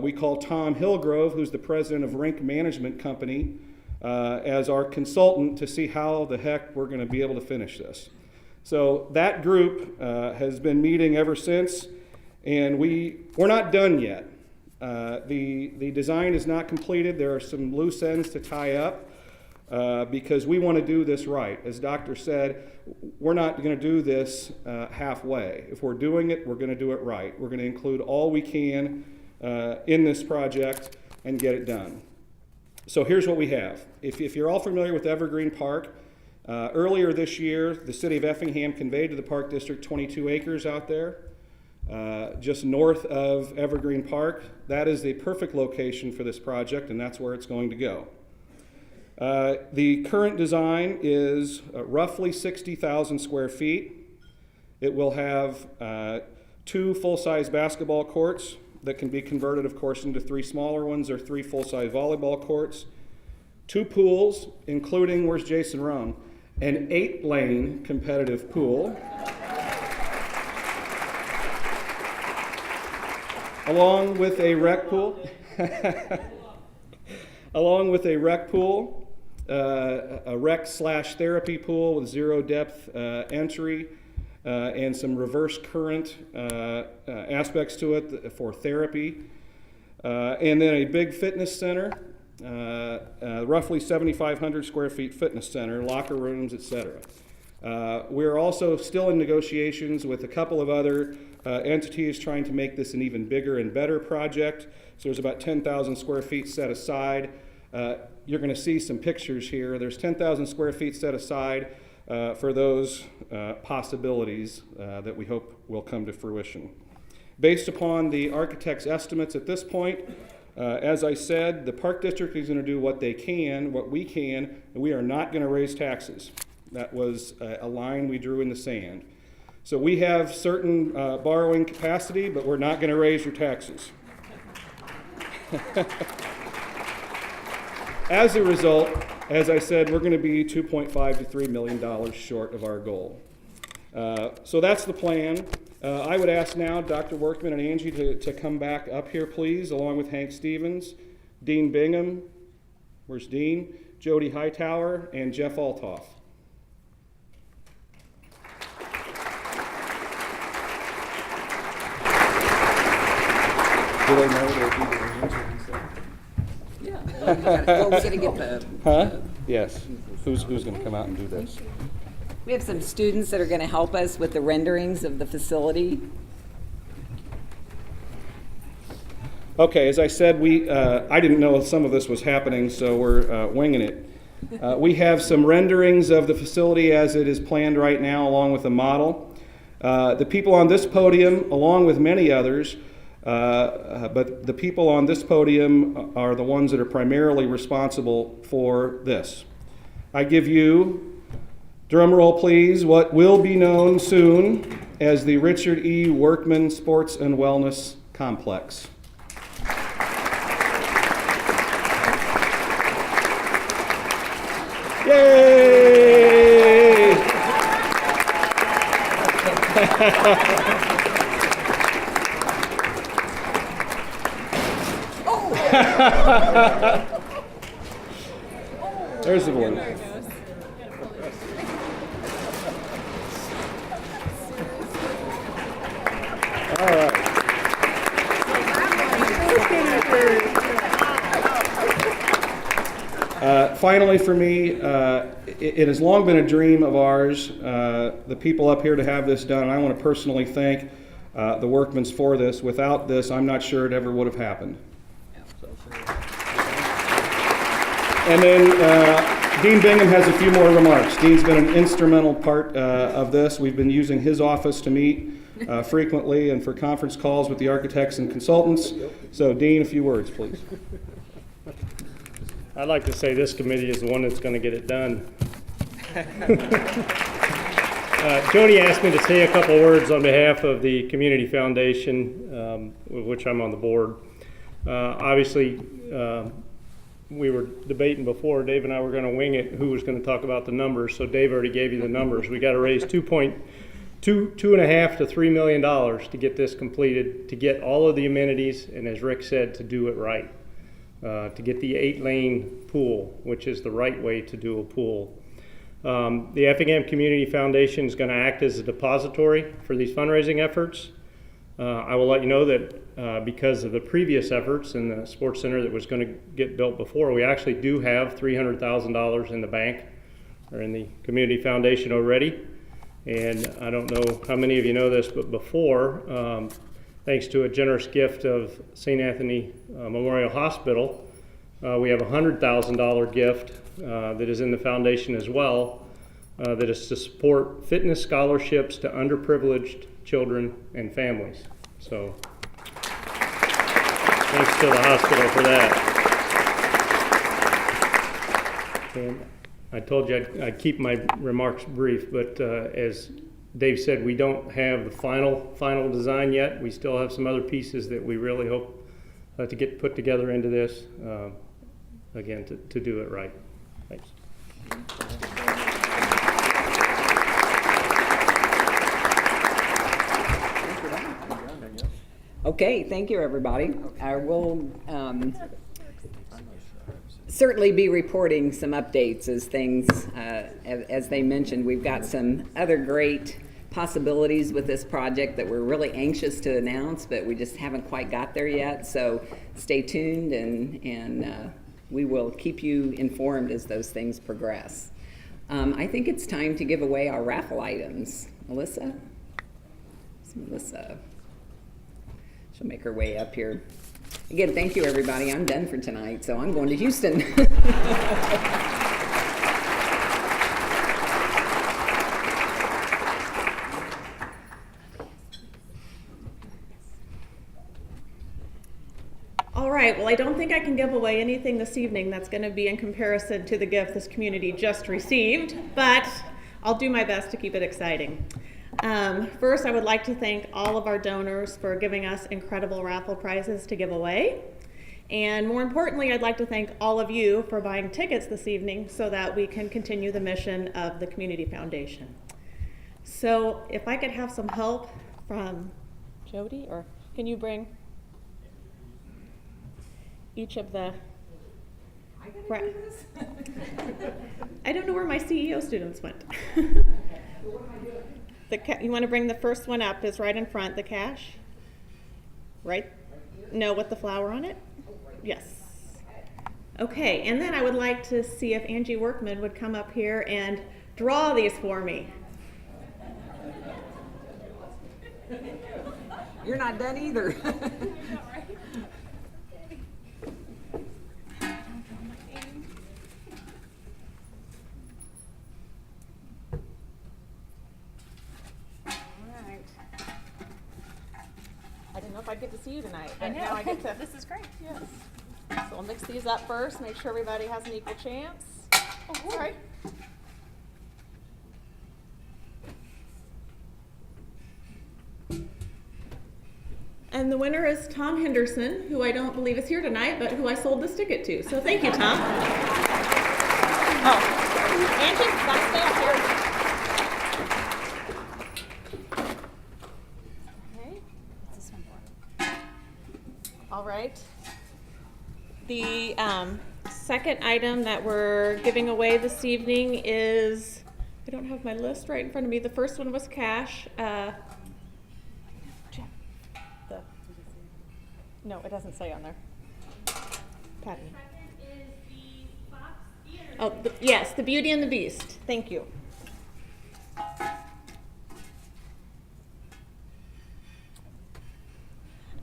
[SPEAKER 15] We call Tom Hillgrove, who's the president of Rink Management Company, as our consultant to see how the heck we're going to be able to finish this. So that group has been meeting ever since, and we're not done yet. The design is not completed. There are some loose ends to tie up because we want to do this right. As Doctor said, we're not going to do this halfway. If we're doing it, we're going to do it right. We're going to include all we can in this project and get it done. So here's what we have. If you're all familiar with Evergreen Park, earlier this year, the city of Effingham conveyed to the Park District 22 acres out there, just north of Evergreen Park. That is the perfect location for this project, and that's where it's going to go. The current design is roughly 60,000 square feet. It will have 2 full-size basketball courts that can be converted, of course, into 3 smaller ones or 3 full-size volleyball courts, 2 pools, including, where's Jason Rohn, an 8-lane competitive pool, along with a rec pool, a rec/therapy pool with 0 depth entry, and some reverse current aspects to it for therapy. And then a big fitness center, roughly 7,500 square feet fitness center, locker rooms, etc. We're also still in negotiations with a couple of other entities trying to make this an even bigger and better project. So there's about 10,000 square feet set aside. You're going to see some pictures here. There's 10,000 square feet set aside for those possibilities that we hope will come to fruition. Based upon the architect's estimates at this point, as I said, the Park District is going to do what they can, what we can, and we are not going to raise taxes. That was a line we drew in the sand. So we have certain borrowing capacity, but we're not going to raise your taxes. As a result, as I said, we're going to be $2.5 to $3 million short of our goal. So that's the plan. I would ask now Dr. Workman and Angie to come back up here, please, along with Hank Stevens, Dean Bingham, where's Dean, Jody Hightower, and Jeff Altoff. Do they know they're
[SPEAKER 2] Yeah. Well, we're going to get the...
[SPEAKER 15] Huh? Yes. Who's going to come out and do this?
[SPEAKER 2] We have some students that are going to help us with the renderings of the facility.
[SPEAKER 15] Okay, as I said, I didn't know some of this was happening, so we're winging it. We have some renderings of the facility as it is planned right now, along with a model. The people on this podium, along with many others, but the people on this podium are the ones that are primarily responsible for this. I give you, drum roll please, what will be known soon as the Richard E. Workman Sports and Wellness Complex. Yay! There's the balloon. All right. Finally, for me, it has long been a dream of ours, the people up here, to have this done. And I want to personally thank the Workmans for this. Without this, I'm not sure it ever would have happened. And then Dean Bingham has a few more remarks. Dean's been an instrumental part of this. We've been using his office to meet frequently and for conference calls with the architects and consultants. So Dean, a few words, please.
[SPEAKER 16] I'd like to say this committee is the one that's going to get it done. Jody asked me to say a couple words on behalf of the Community Foundation, with which I'm on the board. Obviously, we were debating before, Dave and I were going to wing it, who was going to talk about the numbers, so Dave already gave you the numbers. We got to raise $2.5 to $3 million to get this completed, to get all of the amenities, and as Rick said, to do it right. to get the 8-lane pool, which is the right way to do a pool. The Effingham Community Foundation is going to act as a depository for these fundraising efforts. I will let you know that because of the previous efforts in the sports center that was going to get built before, we actually do have $300,000 in the bank or in the community foundation already. And I don't know how many of you know this, but before, thanks to a generous gift of St. Anthony Memorial Hospital, we have a $100,000 gift that is in the foundation as well, that is to support fitness scholarships to underprivileged children and families. So thanks to the hospital for that. And I told you I'd keep my remarks brief, but as Dave said, we don't have the final design yet. We still have some other pieces that we really hope to get put together into this, again, to do it right. Thanks.
[SPEAKER 2] Okay, thank you, everybody. I will certainly be reporting some updates as things, as they mentioned. We've got some other great possibilities with this project that we're really anxious to announce, but we just haven't quite got there yet. So stay tuned, and we will keep you informed as those things progress. I think it's time to give away our raffle items. Melissa? It's Melissa. She'll make her way up here. Again, thank you, everybody. I'm done for tonight, so I'm going to Houston.
[SPEAKER 11] All right, well, I don't think I can give away anything this evening that's going to be in comparison to the gift this community just received, but I'll do my best to keep it exciting. First, I would like to thank all of our donors for giving us incredible raffle prizes to give away. And more importantly, I'd like to thank all of you for buying tickets this evening so that we can continue the mission of the Community Foundation. So if I could have some help from Jody, or can you bring each of the... I don't know where my CEO students went. You want to bring the first one up, is right in front, the cash? Right? No, with the flower on it? Yes. Okay, and then I would like to see if Angie Workman would come up here and draw these for me.
[SPEAKER 2] You're not done either.
[SPEAKER 11] I didn't know if I'd get to see you tonight, but now I get to. This is great. Yes. So I'll mix these up first, make sure everybody has an equal chance. Oh, sorry. And the winner is Tom Henderson, who I don't believe is here tonight, but who I sold this ticket to. So thank you, Tom. Oh, Angie, let's stay up here. All right. The second item that we're giving away this evening is, I don't have my list right in front of me. The first one was cash. No, it doesn't say on there. Patty. Oh, yes, The Beauty and the Beast. Thank you.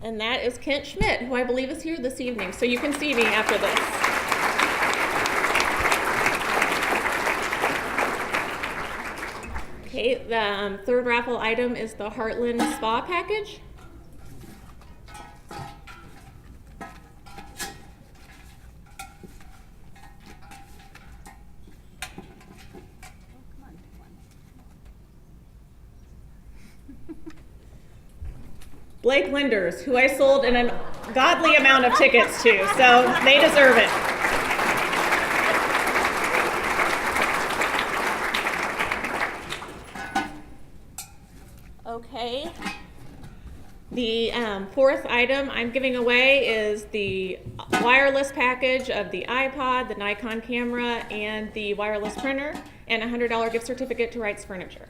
[SPEAKER 11] And that is Kent Schmidt, who I believe is here this evening, so you can see me after this. Okay, the third raffle item is the Heartland Spa Package. Blake Linders, who I sold an ungodly amount of tickets to, so they deserve it. Okay. The fourth item I'm giving away is the wireless package of the iPod, the Nikon camera, and the wireless printer, and a $100 gift certificate to Wright's Furniture.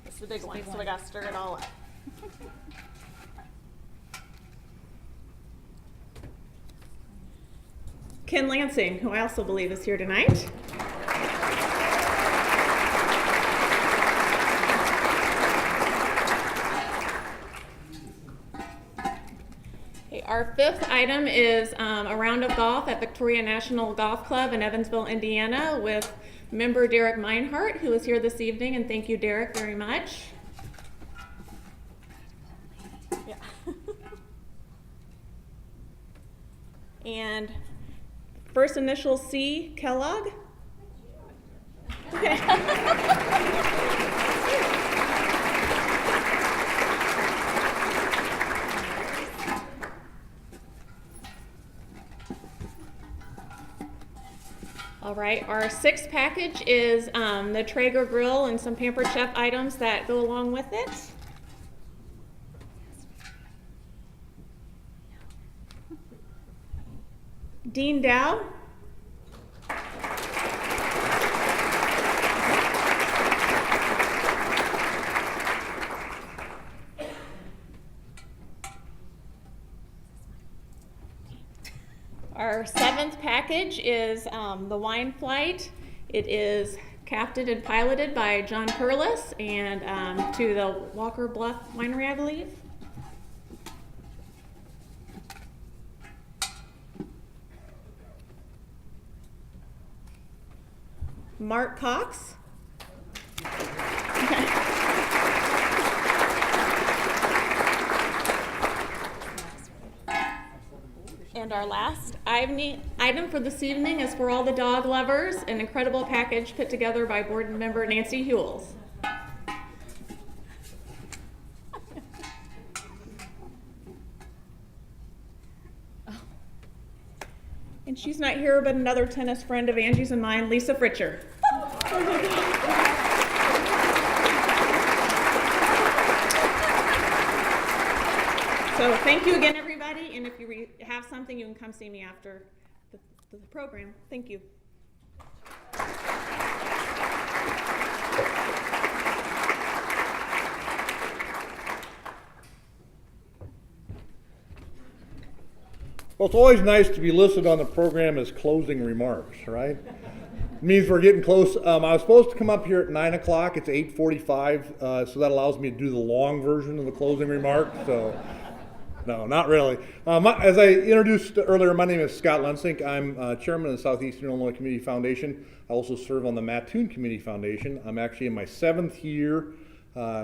[SPEAKER 11] This is the big one, so we got to stir it all up. Ken Lansing, who I also believe is here tonight. Our fifth item is a round of golf at Victoria National Golf Club in Evansville, Indiana, with member Derek Meinhardt, who is here this evening, and thank you, Derek, very much. Yeah. And first initial C, Kellogg. Okay. All right, our sixth package is the Traeger grill and some Pampered Chef items that go along with it. Dean Dow. Our seventh package is the Wine Flight. It is captained and piloted by John Perlis and to the Walker Bluff Winery, I believe. Mark Cox. And our last item for this evening is for all the dog lovers, an incredible package put together by board member Nancy Hewells. And she's not here, but another tennis friend of Angie's and mine, Lisa Fritcher. So thank you again, everybody, and if you have something, you can come see me after the program. Thank you.
[SPEAKER 14] Well, it's always nice to be listed on the program as closing remarks, right? It means we're getting close. I was supposed to come up here at 9 o'clock. It's 8:45, so that allows me to do the long version of the closing remarks. So. No, not really. As I introduced earlier, my name is Scott Lensink. I'm chairman of the Southeastern Illinois Community Foundation. I also serve on the Mattoon Community Foundation. I'm actually in my 7th year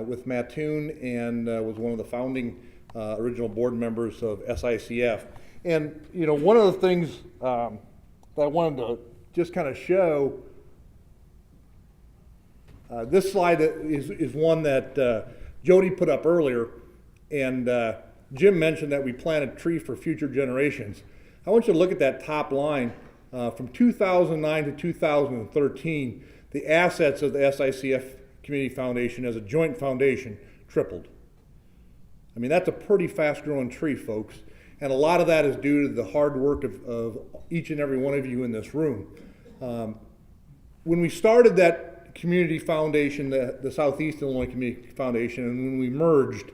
[SPEAKER 14] with Mattoon and was one of the founding original board members of SICF. And, you know, one of the things that I wanted to just kind of show, this slide is one that Jody put up earlier, and Jim mentioned that we plant a tree for future generations. I want you to look at that top line. From 2009 to 2013, the assets of the SICF Community Foundation as a joint foundation tripled. I mean, that's a pretty fast-growing tree, folks. And a lot of that is due to the hard work of each and every one of you in this room. When we started that community foundation, the Southeastern Illinois Community Foundation, and when we merged,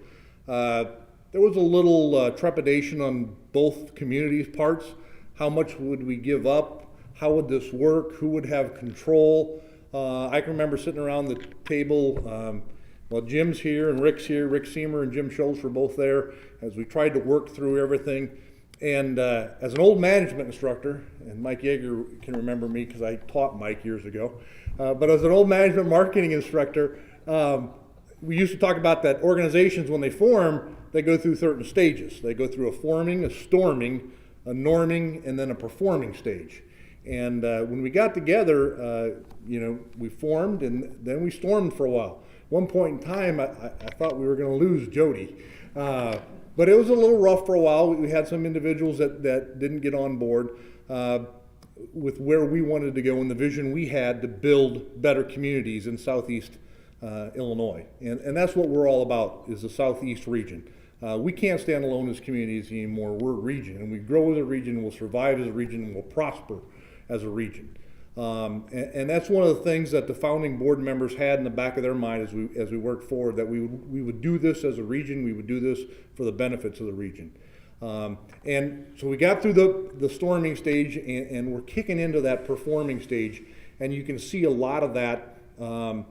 [SPEAKER 14] there was a little trepidation on both communities' parts. How much would we give up? How would this work? Who would have control? I can remember sitting around the table, well, Jim's here and Rick's here. Rick Seymour and Jim Schultz were both there as we tried to work through everything. And as an old management instructor, and Mike Yeager can remember me because I taught Mike years ago, but as an old management marketing instructor, we used to talk about that organizations, when they form, they go through certain stages. They go through a forming, a storming, a norming, and then a performing stage. And when we got together, you know, we formed and then we stormed for a while. One point in time, I thought we were going to lose Jody. But it was a little rough for a while. We had some individuals that didn't get on board with where we wanted to go and the vision we had to build better communities in Southeast Illinois. And that's what we're all about, is the Southeast region. We can't stand alone as communities anymore. We're a region, and we grow as a region, we'll survive as a region, and we'll prosper as a region. And that's one of the things that the founding board members had in the back of their mind as we worked forward, that we would do this as a region, we would do this for the benefits of the region. And so we got through the storming stage, and we're kicking into that performing stage, and you can see a lot of that going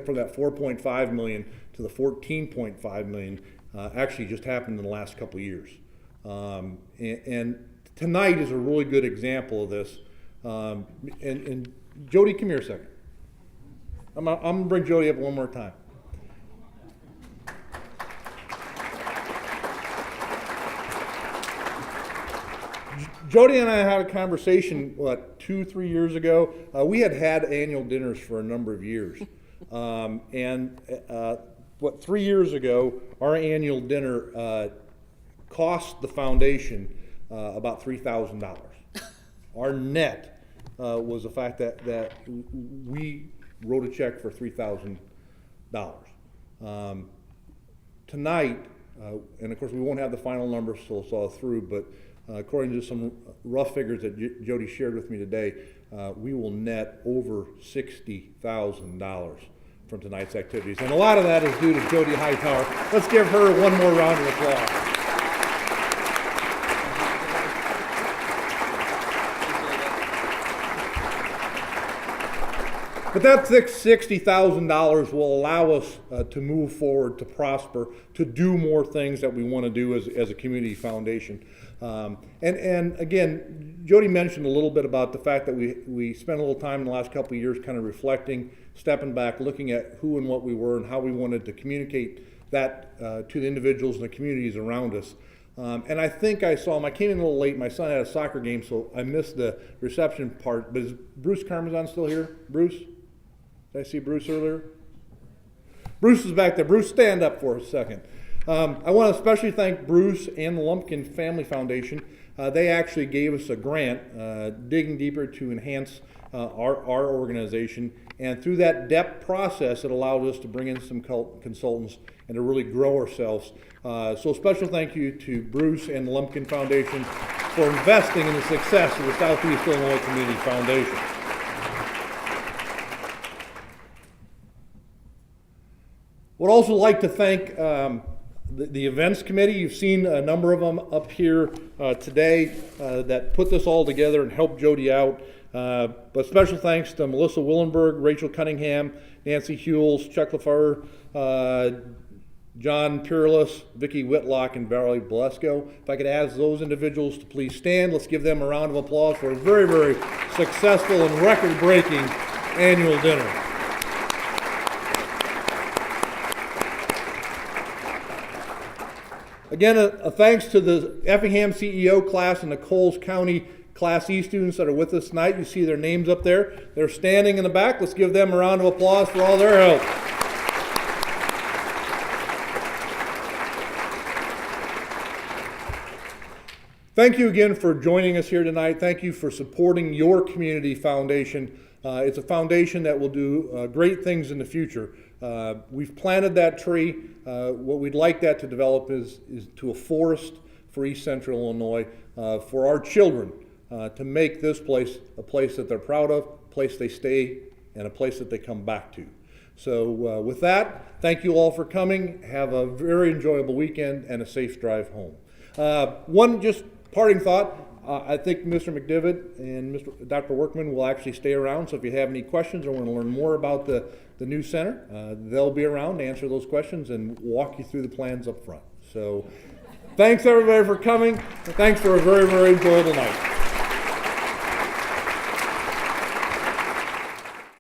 [SPEAKER 14] from that 4.5 million to the 14.5 million actually just happened in the last couple of years. And tonight is a really good example of this. And Jody, come here a second. I'm gonna bring Jody up one more time. Jody and I had a conversation, 2-3 years ago. We had annual dinners for a number of years. 3 years ago, our annual dinner cost the foundation about $3,000. Our net was the fact that we wrote a check for $3,000. Tonight, and of course we won't have the final numbers till it's all through, but according to some rough figures that Jody shared with me today, we will net over $60,000 from tonight's activities. And a lot of that is due to Jody Hightower. Let's give her one more round of applause. But that $60,000 will allow us to move forward, to prosper, to do more things that we want to do as a community foundation. And again, Jody mentioned a little bit about the fact that we spent a little time in the last couple of years kind of reflecting, stepping back, looking at who and what we were and how we wanted to communicate that to the individuals and the communities around us. And I think I saw him. I came in a little late. My son had a soccer game, so I missed the reception part. But is Bruce Carmazon still here? Bruce? Did I see Bruce earlier? Bruce is back there. Bruce, stand up for a second. I want to especially thank Bruce and the Lumpkin Family Foundation. They actually gave us a grant, Digging Deeper, to enhance our organization. And through that depth process, it allowed us to bring in some consultants and to really grow ourselves. So special thank you to Bruce and the Lumpkin Foundation for investing in the success of the Southeast Illinois Community Foundation. Would also like to thank the events committee. You've seen a number of them up here today that put this all together and helped Jody out. But special thanks to Melissa Willenberg, Rachel Cunningham, Nancy Hewells, Chuck LaFar, John Peerless, Vicki Whitlock, and Valerie Balesko. If I could ask those individuals to please stand, let's give them a round of applause for a very, very successful and record-breaking annual dinner. Again, a thanks to the Effingham CEO class and the Coles County Class E students that are with us tonight. You see their names up there. They're standing in the back. Let's give them a round of applause for all their help. Thank you again for joining us here tonight. Thank you for supporting your community foundation. It's a foundation that will do great things in the future. We've planted that tree. What we'd like that to develop is to a forest for East Central Illinois, for our children, to make this place a place that they're proud of, a place they stay, and a place that they come back to. So with that, thank you all for coming. Have a very enjoyable weekend and a safe drive home. One just parting thought. I think Mr. McDivitt and Dr. Workman will actually stay around, so if you have any questions or want to learn more about the new center, they'll be around to answer those questions and walk you through the plans up front. So thanks everybody for coming. Thanks for a very, very enjoyable night.